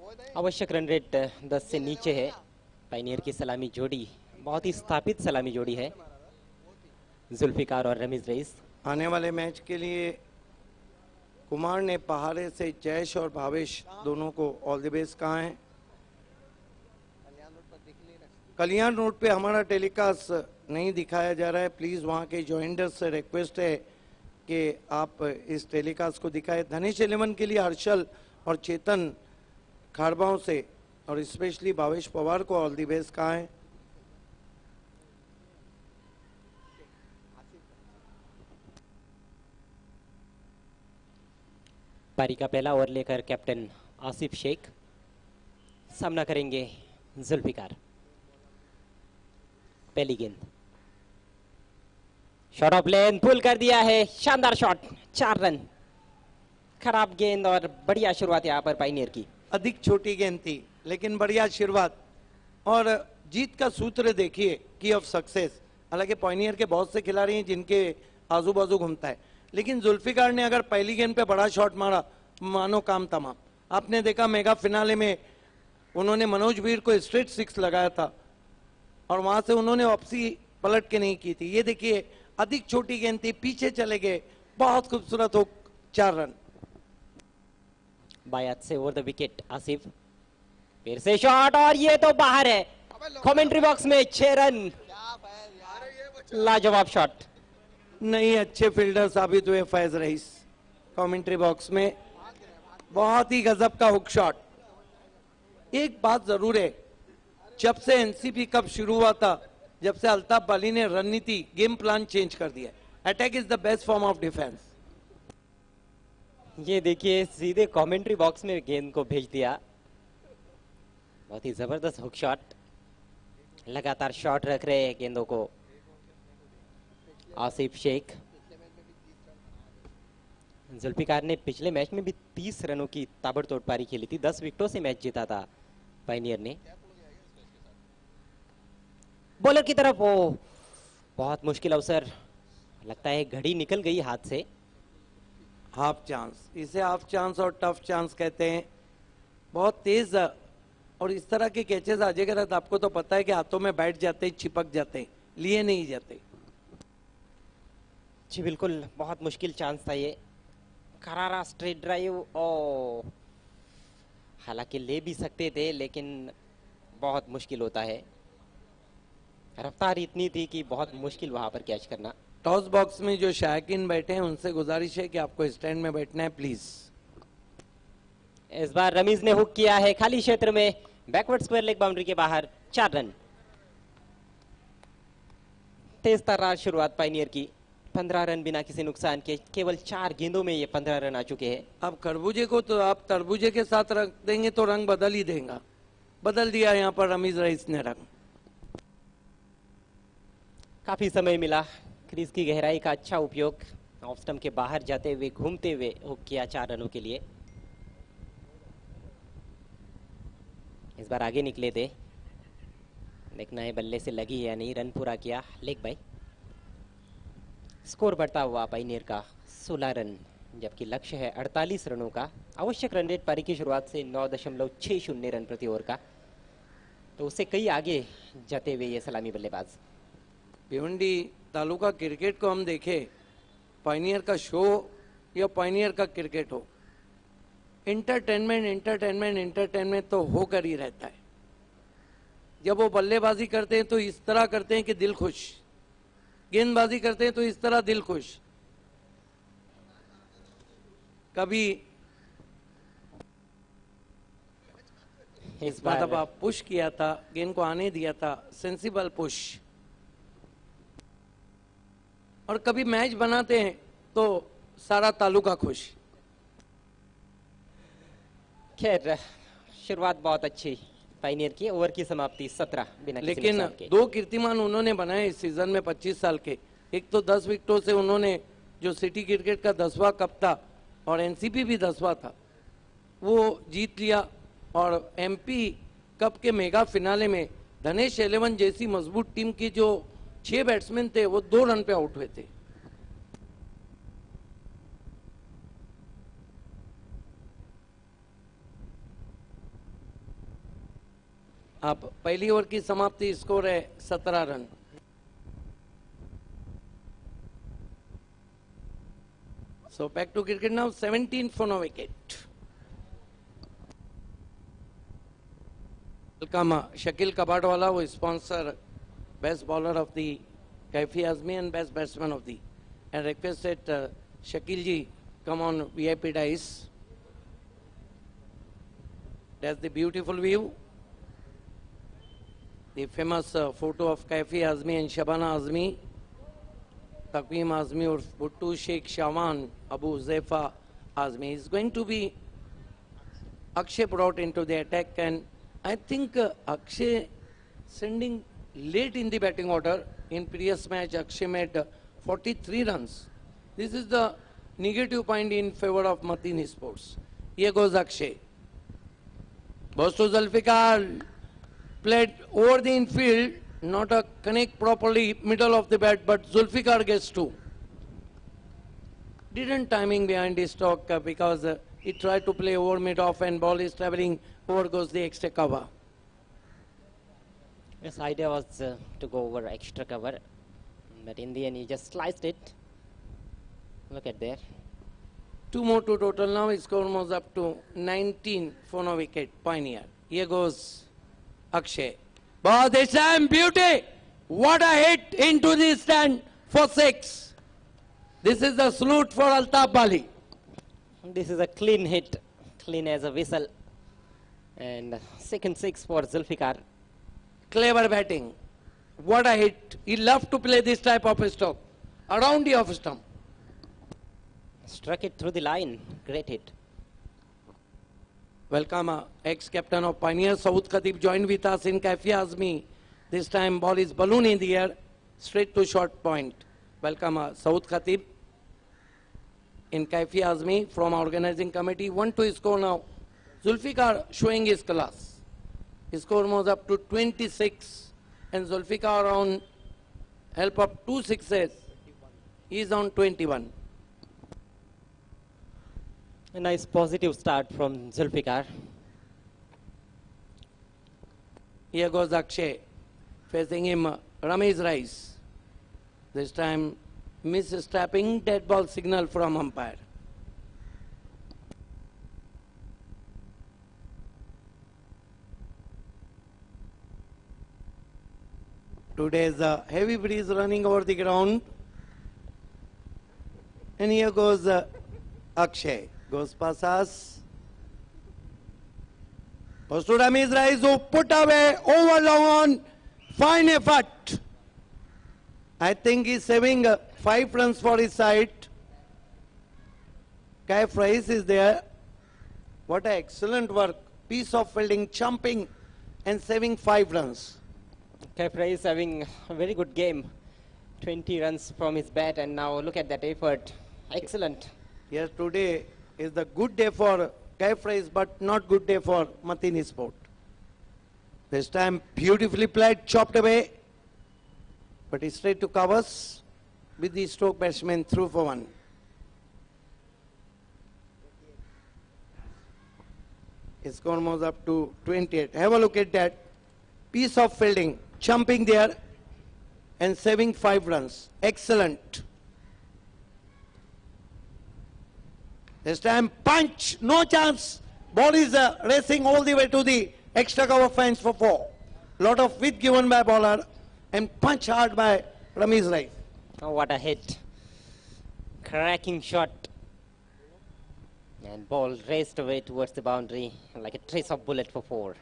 आवश्यक रन रेट 10 से नीचे है। पायनियर की सलामी जोड़ी बहुत ही स्थापित सलामी जोड़ी है, जुल्फिकार और रमीज रईस। आने वाले मैच के लिए कुमार ने पहाड़े से जयेश और भावेश दोनों को ऑल द बेस्ट कहा है। कल्याण रोड पे हमारा टेलीकास्ट नहीं दिखाया जा रहा है, प्लीज वहां के ज्वाइंटर्स से रिक्वेस्ट है कि आप इस टेलीकास्ट को दिखाएं। धनेश 11 के लिए हर्षल और चेतन खारबाओं से और स्पेशली भावेश पवार को ऑल द बेस्ट कहा है। पारी का पहला ओवर लेकर कैप्टन आसिफ शेख सामना करेंगे जुल्फिकार। पहली गेंद शॉट ऑफ लेन पुल कर दिया है, शानदार शॉट, 4 रन। खराब गेंद और बढ़िया शुरुआत यहाँ पर पायनियर की। अधिक छोटी गेंद थी लेकिन बढ़िया शुरुआत और जीत का सूत्र देखिए, की ऑफ सक्सेस। हालांकि पायनियर के बहुत से खिलाड़ी हैं जिनके आजू बाजू घूमता है, लेकिन जुल्फिकार ने अगर पहली गेंद पे बड़ा शॉट मारा मानो काम तमाम। आपने देखा मेगा फिनाले में उन्होंने मनोज वीर को स्ट्रेट 6 लगाया था और वहां से उन्होंने वापसी पलट के नहीं की थी। ये देखिए अधिक छोटी गेंद थी, पीछे चले गए, बहुत खूबसूरत हो, 4 रन। बायात से ओवर द विकेट आसिफ, फिर से शॉट और ये तो बाहर है। कमेंट्री बॉक्स में 6 रन, लाजवाब शॉट। नहीं, अच्छे फील्डर साबित हुए फैज रईस। कमेंट्री बॉक्स में बहुत ही गजब का हुक शॉट। एक बात जरूर है, जब से एनसीपी कप शुरू हुआ था, जब से अल्ताफ बाली ने रणनीति गेम प्लान चेंज कर दिया। Attack is the best form of defence. ये देखिए सीधे कमेंट्री बॉक्स में गेंद को भेज दिया, बहुत ही जबरदस्त हुक शॉट। लगातार शॉट रख रहे हैं गेंदों को आसिफ शेख। जुल्फिकार ने पिछले मैच में भी 30 रनों की ताबड़तोड़ पारी खेली थी, 10 विकेटों से मैच जीता था पायनियर ने। बॉलर की तरफ वो बहुत मुश्किल अवसर, लगता है घड़ी निकल गई हाथ से। हाफ चांस, इसे हाफ चांस और टफ चांस कहते हैं। बहुत तेज और इस तरह के कैचेस अजय गलत आपको तो पता है कि हाथों में बैठ जाते हैं, चिपक जाते हैं, लिए नहीं जाते। जी बिल्कुल, बहुत मुश्किल चांस था ये। करारा स्ट्रेट ड्राइव, ओ हालांकि ले भी सकते थे लेकिन बहुत मुश्किल होता है। रफ्तार इतनी थी कि बहुत मुश्किल वहां पर कैच करना। टॉस बॉक्स में जो शायकीन बैठे हैं उनसे गुजारिश है कि आपको स्टैंड में बैठना है प्लीज। इस बार रमीज ने हुक किया है खाली क्षेत्र में, बैकवर्ड स्क्वायर लेग बाउंड्री के बाहर, 4 रन। तेज तर्रार शुरुआत पायनियर की, 15 रन बिना किसी नुकसान के। केवल 4 गेंदों में ये 15 रन आ चुके हैं। अब खरबूजे को तो आप तरबूजे के साथ रख देंगे तो रंग बदल ही देगा। बदल दिया यहाँ पर रमीज रईस ने रंग। काफी समय मिला, क्रीज की गहराई का अच्छा उपयोग, ऑफ स्टंप के बाहर जाते हुए घूमते हुए हुक किया 4 रनों के लिए। इस बार आगे निकले थे, देखना है बल्ले से लगी या नहीं। रन पूरा किया, लेग बाई। स्कोर बढ़ता हुआ पायनियर का 16 रन, जबकि लक्ष्य है 48 रनों का। आवश्यक रन रेट पारी की शुरुआत से 9.60 रन प्रति ओवर का, तो उससे कई आगे जाते हुए ये सलामी बल्लेबाज। भिवंडी तालुका क्रिकेट को हम देखें, पायनियर का शो या पायनियर का क्रिकेट हो, एंटरटेनमेंट एंटरटेनमेंट एंटरटेनमेंट तो होकर ही रहता है। जब वो बल्लेबाजी करते हैं तो इस तरह करते हैं कि दिल खुश, गेंदबाजी करते हैं तो इस तरह दिल खुश। कभी इस बार मतलब पुश किया था, गेंद को आने दिया था, सेंसिबल पुश। और कभी मैच बनाते हैं तो सारा तालुका खुश। खैर शुरुआत बहुत अच्छी पायनियर की, ओवर की समाप्ति 17 बिना किसी लेकिन नुकसान के। 2 कीर्तिमान उन्होंने बनाए इस सीजन में 25 साल के। एक तो 10 विकेटों से उन्होंने, जो सिटी क्रिकेट का 10वां कप था और एनसीपी भी 10वां था, वो जीत लिया। और एमपी कप के मेगा फिनाले में धनेश 11 जैसी मजबूत टीम की जो 6 बैट्समैन थे वो 2 रन पे आउट हुए थे। अब पहली ओवर की समाप्ति, स्कोर है 17 run. So back to cricket now, 17 for no wicket. Welcome Shakil Kabadwala, who is sponsor, best bowler of the Kaifi Azmi and best batsman of the. And requested Shakil ji come on VIP dice. That's the beautiful view. The famous photo of Kaifi Azmi and Shabana Azmi. Taqweem Azmi or Bhuttu Sheikh Shawan Abu Zefa Azmi is going to be Akshay brought into the attack, and I think Akshay sending late in the batting order. In previous match Akshay made 43 runs. This is the negative point in favor of Matin Sports. Here goes Akshay. Bostu Zulfikar played over the infield. Not a connect properly, middle of the bat, but Zulfikar gets two. Didn't timing behind his stroke because he tried to play over mid-off and ball is travelling, over goes the extra cover. His idea was to go over extra cover, but in the end he just sliced it. Look at there. Two more to total now, his score moves up to 19 for no wicket, Pioneer. Here goes Akshay. But this time beauty, what a hit into the stand for 6. This is the salute for Altaf Bali. This is a clean hit, clean as a whistle. And second 6 for Zulfikar. Clever batting. What a hit. He loved to play this type of stroke around the off stump. Struck it through the line. Great hit. Welcome ex-captain of Pioneer, Saud Khatib joined with us in Kaifi Azmi. This time ball is balloon in the air, straight to short point. Welcome Saud Khatib in Kaifi Azmi from organizing committee. 1-2 score now. Zulfikar showing his class. His score moves up to 26 and Zulfikar on help of 2 sixes. He is on 21. A nice positive start from Zulfikar. Here goes Akshay. Facing him, Ramesh Rice. This time, misstepping, dead ball signal from umpire. Today's heavy breeze running over the ground. And here goes Akshay. Goes passes. Goes to Ramesh Rice, who put away over long on. Fine effort. I think he's saving 5 runs for his side. Kaif Rice is there. What an excellent work. Piece of fielding, jumping and saving 5 runs. Kefra is having a very good game. 20 runs from his bat, and now look at that effort. Excellent. Yes, today is the good day for Kaif Rice, but not good day for Matin Sport. This time beautifully played, chopped away, but he's straight to covers with the stroke batsman through for 1. His score moves up to 28. Have a look at that. Piece of fielding, jumping there and saving 5 runs. Excellent. This time punch, no chance. Ball is racing all the way to the extra cover fence for 4. Lot of width given by bowler and punch hard by Ramesh Rice. Oh, what a hit. Cracking shot. And ball raced away towards the boundary like a trace of bullet for 4.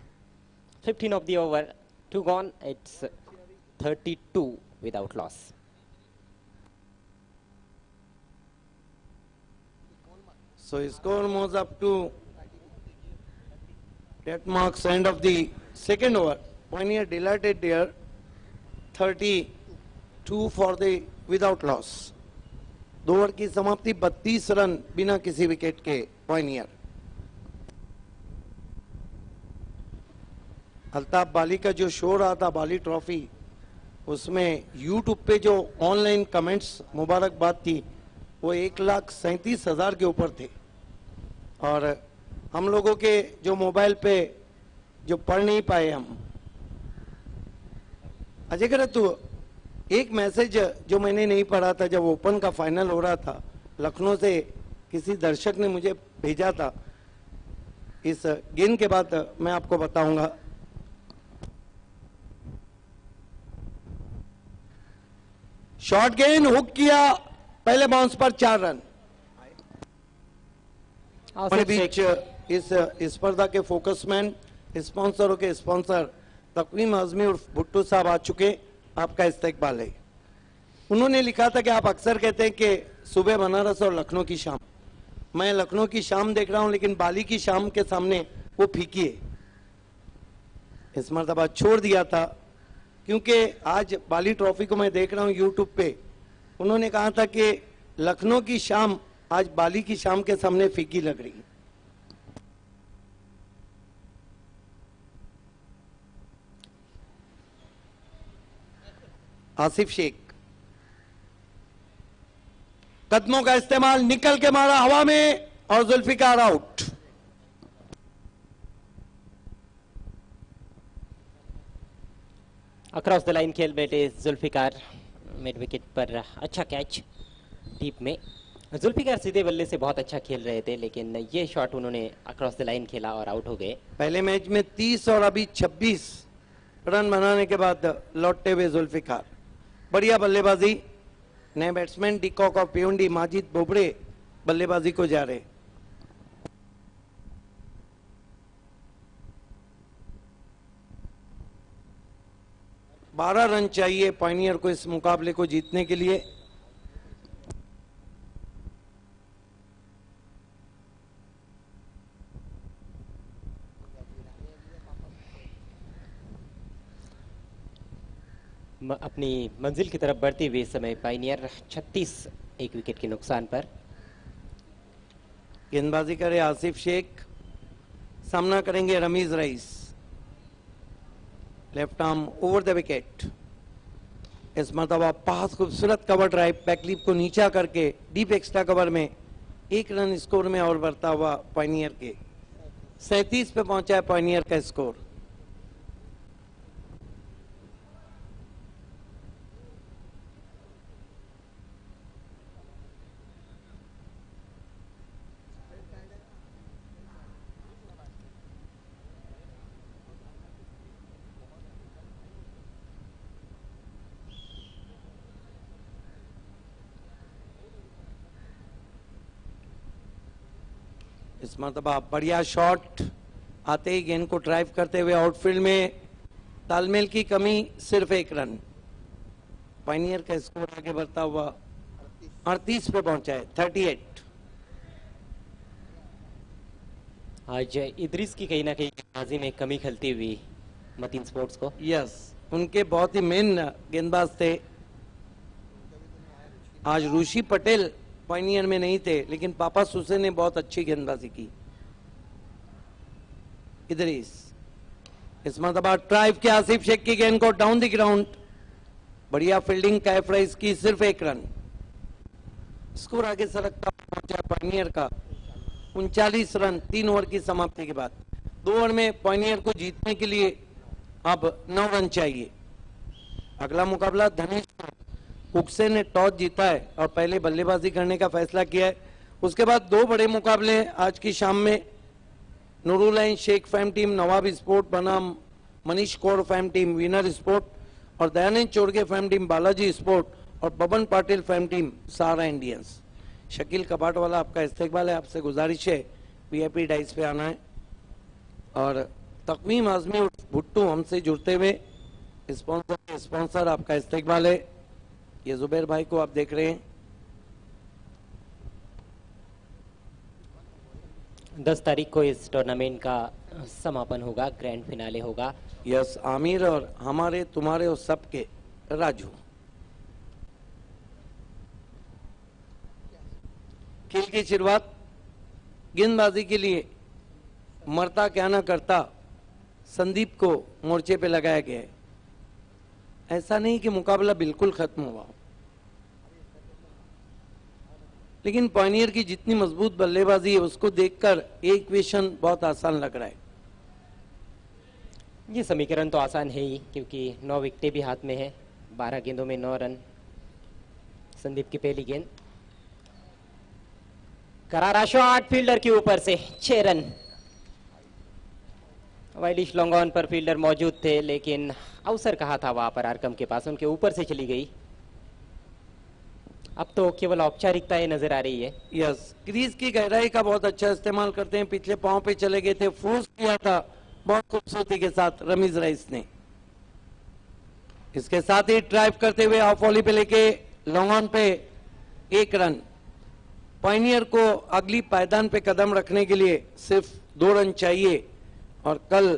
15 of the over, 2 gone. It's 32 without loss. So his score moves up to, that marks end of the second over. Pioneer delighted there, 32 for the without loss. 2 over की समाप्ति 32 run बिना किसी wicket के Pioneer. Altaf बाली का जो show रहा था बाली trophy, उसमें यूट्यूब पे जो ऑनलाइन कमेंट्स मुबारकबाद थी वो 1,37,000 के ऊपर थे, और हम लोगों के जो मोबाइल पे जो पढ़ नहीं पाए हम, अजय करा तू एक मैसेज जो मैंने नहीं पढ़ा था जब ओपन का फाइनल हो रहा था, लखनऊ से किसी दर्शक ने मुझे भेजा था, इस गेंद के बाद मैं आपको बताऊंगा। शॉर्ट गेंद हुक किया, पहले बाउंस पर 4 रन। अपने बीच इस स्पर्धा के फोकसमैन, स्पॉन्सरों के स्पॉन्सर तकवीम आजमी उर्फ भुट्टू साहब आ चुके। आपका इस्तेकबाल है। उन्होंने लिखा था कि आप अक्सर कहते हैं कि सुबह बनारस और लखनऊ की शाम। मैं लखनऊ की शाम देख रहा हूं, लेकिन बाली की शाम के सामने वो फीकी है। इस मरतबा छोड़ दिया था, क्योंकि आज बाली ट्रॉफी को मैं देख रहा हूं यूट्यूब पे। उन्होंने कहा था कि लखनऊ की शाम आज बाली की शाम के सामने फीकी लग रही है। आसिफ शेख, कदमों का इस्तेमाल, निकल के मारा हवा में और Zulfiqar out. Across the line खेल बैठे जुल्फिकार, मिड विकेट पर अच्छा कैच डीप में। जुल्फिकार सीधे बल्ले से बहुत अच्छा खेल रहे थे, लेकिन ये शॉट उन्होंने अक्रॉस द लाइन खेला और आउट हो गए। पहले मैच में 30 और अभी 26 रन बनाने के बाद लौटते हुए जुल्फिकार। बढ़िया बल्लेबाजी। नए बैट्समैन डिकॉक और पियुंडी माजिद बोबड़े बल्लेबाजी को जा रहे। बारह रन चाहिए पायनियर को इस मुकाबले को जीतने के लिए। अपनी मंजिल की तरफ बढ़ते हुए इस समय पायनियर 36 एक विकेट के नुकसान पर। गेंदबाजी करे आसिफ शेख, सामना करेंगे Ramiz Rais. Left arm over the wicket. इस मरतबा पास खूबसूरत कवर ड्राइव, बैकलीप को नीचा करके डीप एक्स्ट्रा कवर में 1 रन स्कोर में और बढ़ता हुआ पायनियर के 37 पे पहुंचा है पायनियर का स्कोर। इस मरतबा बढ़िया शॉट आते ही गेंद को ड्राइव करते हुए आउटफील्ड में तालमेल की कमी, सिर्फ 1 रन। पायनियर का स्कोर आगे बढ़ता हुआ 38 पे पहुंचा है, 38। आज इदरीस की कहीं ना कहीं गेंदबाजी में कमी खलती हुई मतीन स्पोर्ट्स को। यस, उनके बहुत ही मेन गेंदबाज थे। आज ऋषि पटेल पायनियर में नहीं थे, लेकिन पापा सुसे ने बहुत अच्छी गेंदबाजी की। इदरीस, इस मरतबा ड्राइव के आसिफ शेख की गेंद को डाउन द ग्राउंड। बढ़िया फील्डिंग कैफ राइस की, सिर्फ 1 रन। स्कोर आगे सरकता पहुंचा पायनियर का 39 रन 3 ओवर की समाप्ति के बाद। 2 ओवर में पायनियर को जीतने के लिए अब 9 रन चाहिए। अगला मुकाबला धनेश हुक्से ने टॉस जीता है और पहले बल्लेबाजी करने का फैसला किया है। उसके बाद 2 बड़े मुकाबले आज की शाम में। Nurul Shaikh fam team Nawab sport बनाम Manish Kaur fam team winner sport और Dayanand Chorge fam team Balaji sport और Baban Patil fam team Sahara Indians. Shakeel Kabat वाला आपका इस्तेकबाल है। आपसे गुजारिश है वीआईपी डाइस पे आना है। और तकवीम आजमी भुट्टू हमसे जुड़ते हुए स्पॉन्सर आपका इस्तेकबाल है। ये जुबैर भाई को आप देख रहे हैं। 10 तारीख को इस टूर्नामेंट का समापन होगा, ग्रैंड फिनाले होगा। यस, आमिर और हमारे तुम्हारे और सबके राजू। खेल की शुरुआत गेंदबाजी के लिए मरता क्या ना करता संदीप को मोर्चे पे लगाया गया है। ऐसा नहीं कि मुकाबला बिल्कुल खत्म हुआ, लेकिन पायनियर की जितनी मजबूत बल्लेबाजी है उसको देखकर एक क्वेश्चन बहुत आसान लग रहा है। ये समीकरण तो आसान है ही, क्योंकि 9 विकेटें भी हाथ में है, 12 गेंदों में 9 रन। संदीप की पहली गेंद, करारा शॉट फील्डर के ऊपर से, 6 रन। वाइडिश लॉन्ग ऑन पर फील्डर मौजूद थे, लेकिन अवसर कहा था वहां पर आरकम के पास, उनके ऊपर से चली गई। अब तो केवल औपचारिकताएं नजर आ रही है। यस, क्रीज की गहराई का बहुत अच्छा इस्तेमाल करते हैं, पिछले पांव पे चले गए थे, फोर्स किया था बहुत खूबसूरती के साथ रमीज रईस ने। इसके साथ ही ड्राइव करते हुए ऑफ वॉली पे लेके लॉन्ग ऑन पे 1 रन। पायनियर को अगली पायदान पे कदम रखने के लिए सिर्फ 2 रन चाहिए, और कल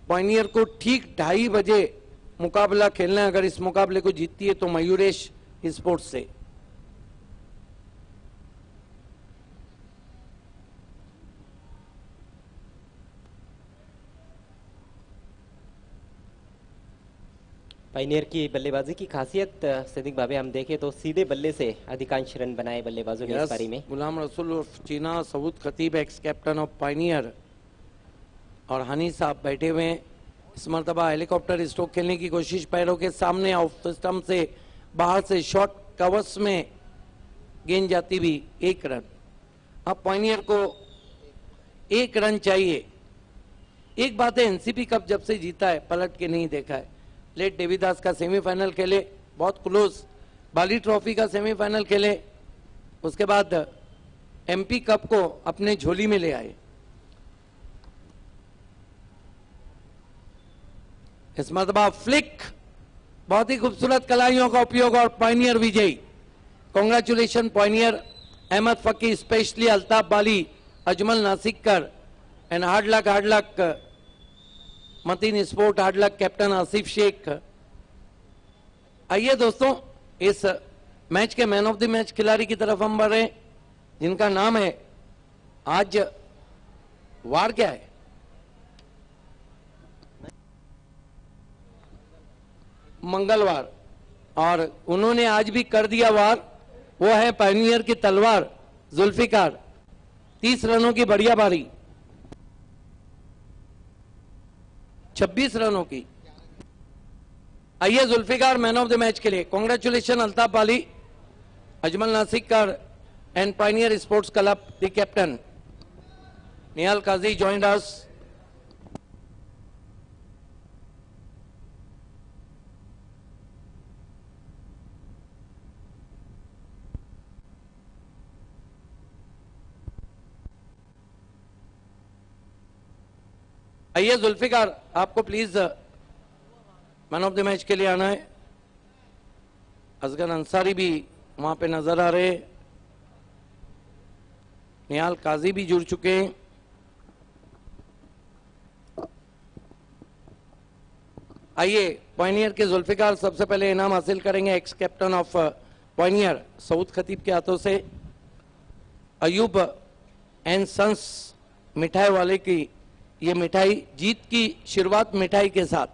पायनियर को ठीक 2:30 बजे मुकाबला खेलना है। अगर इस मुकाबले को जीतती है तो मयूरेश स्पोर्ट्स से। पायनियर की बल्लेबाजी की खासियत सिद्दीक भाभी हम देखें तो सीधे बल्ले से अधिकांश रन बनाए बल्लेबाजों ने इस पारी में। गुलाम रसूल उर्फ China, Saud Khatib ex captain of Pioneer और हनी साहब बैठे हुए हैं। इस मरतबा हेलीकॉप्टर स्ट्रोक खेलने की कोशिश, पैरों के सामने ऑफ सिस्टम से बाहर से शॉर्ट कवर्स में गेंद जाती भी 1 रन। अब पायनियर को 1 रन चाहिए। एक बात है, एनसीपी कप जब से जीता है पलट के नहीं देखा है। लेट देवीदास का सेमीफाइनल खेले, बहुत क्लोज, बाली ट्रॉफी का सेमीफाइनल खेले, उसके बाद एमपी कप को अपने झोली में ले आए। इस मरतबा फ्लिक, बहुत ही खूबसूरत कलाइयों का उपयोग और पायनियर विजयी। Congratulation Pioneer, Ahmed Faki, specially Altaf Bali, Ajmal Nasikkar and hard luck Mateen sport, hard luck captain Asif Shaikh. आइए दोस्तों, इस मैच के मैन ऑफ द मैच खिलाड़ी की तरफ हम बढ़ रहे हैं, जिनका नाम है, आज वार क्या है, मंगलवार, और उन्होंने आज भी कर दिया वार। वो है पायनियर की तलवार जुल्फिकार। 30 रनों की बढ़िया पारी, 26 रनों की। आइए Zulfikar man of the match के लिए। Congratulation Altaf Bali, Ajmal Nasikkar and Pioneer sports club the captain Nihal Qazi joined us. आइए जुल्फिकार, आपको please man of the match के लिए आना है। असगर अंसारी भी वहां पे नजर आ रहे, निहाल काजी भी जुड़ चुके हैं। आइए, पायनियर के जुल्फिकार सबसे पहले इनाम हासिल करेंगे ex captain of Pioneer Saud Khatib के हाथों से। अयूब एंड सन्स मिठाई वाले की ये मिठाई, जीत की शुरुआत मिठाई के साथ।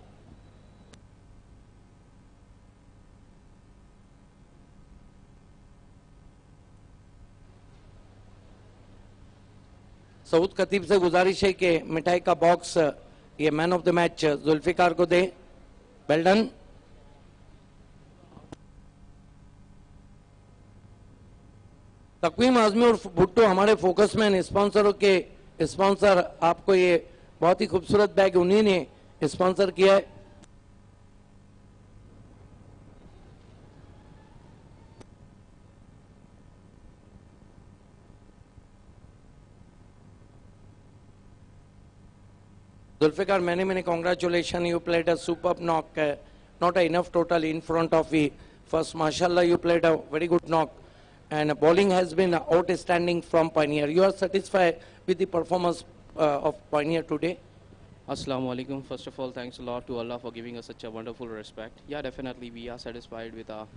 सऊद खतीब से गुजारिश है कि मिठाई का बॉक्स ये man of the match Zulfikar को दे। Well done. तकवीम आजमी और भुट्टो हमारे फोकस मैन स्पॉन्सरों के स्पॉन्सर, आपको ये बहुत ही खूबसूरत बैग उन्हीं ने स्पॉन्सर किया है। Zulfikar, many congratulations. You played a superb knock, not enough total in front of the first. Mashallah, you played a very good knock, and bowling has been outstanding from Pioneer. You are satisfied with the performance of Pioneer today? Assalamu alaikum. First of all, thanks a lot to Allah for giving us such a wonderful respect. Yeah, definitely we are satisfied with our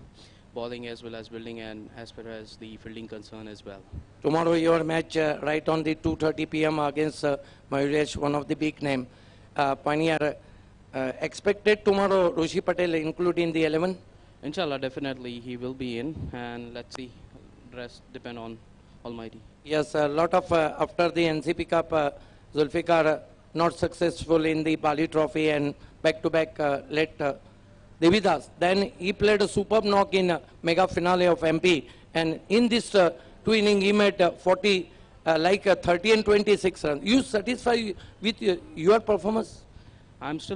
bowling as well as building, and as far as the fielding concern as well. Tomorrow your match right on the 2:30 p.m. against Mayuresh, one of the big name. Pioneer expected tomorrow Rushi Patel include in the 11? Inshallah, definitely he will be in, and let's see. Rest depend on Almighty. Yes, a lot of after the NCP Cup, Zulfikar, not successful in the Bali Trophy and back-to-back let Devidas. Then he played a superb knock in mega finale of MP, and in this two inning he made 40, 30 and 26 runs. You satisfied with your performance? I'm still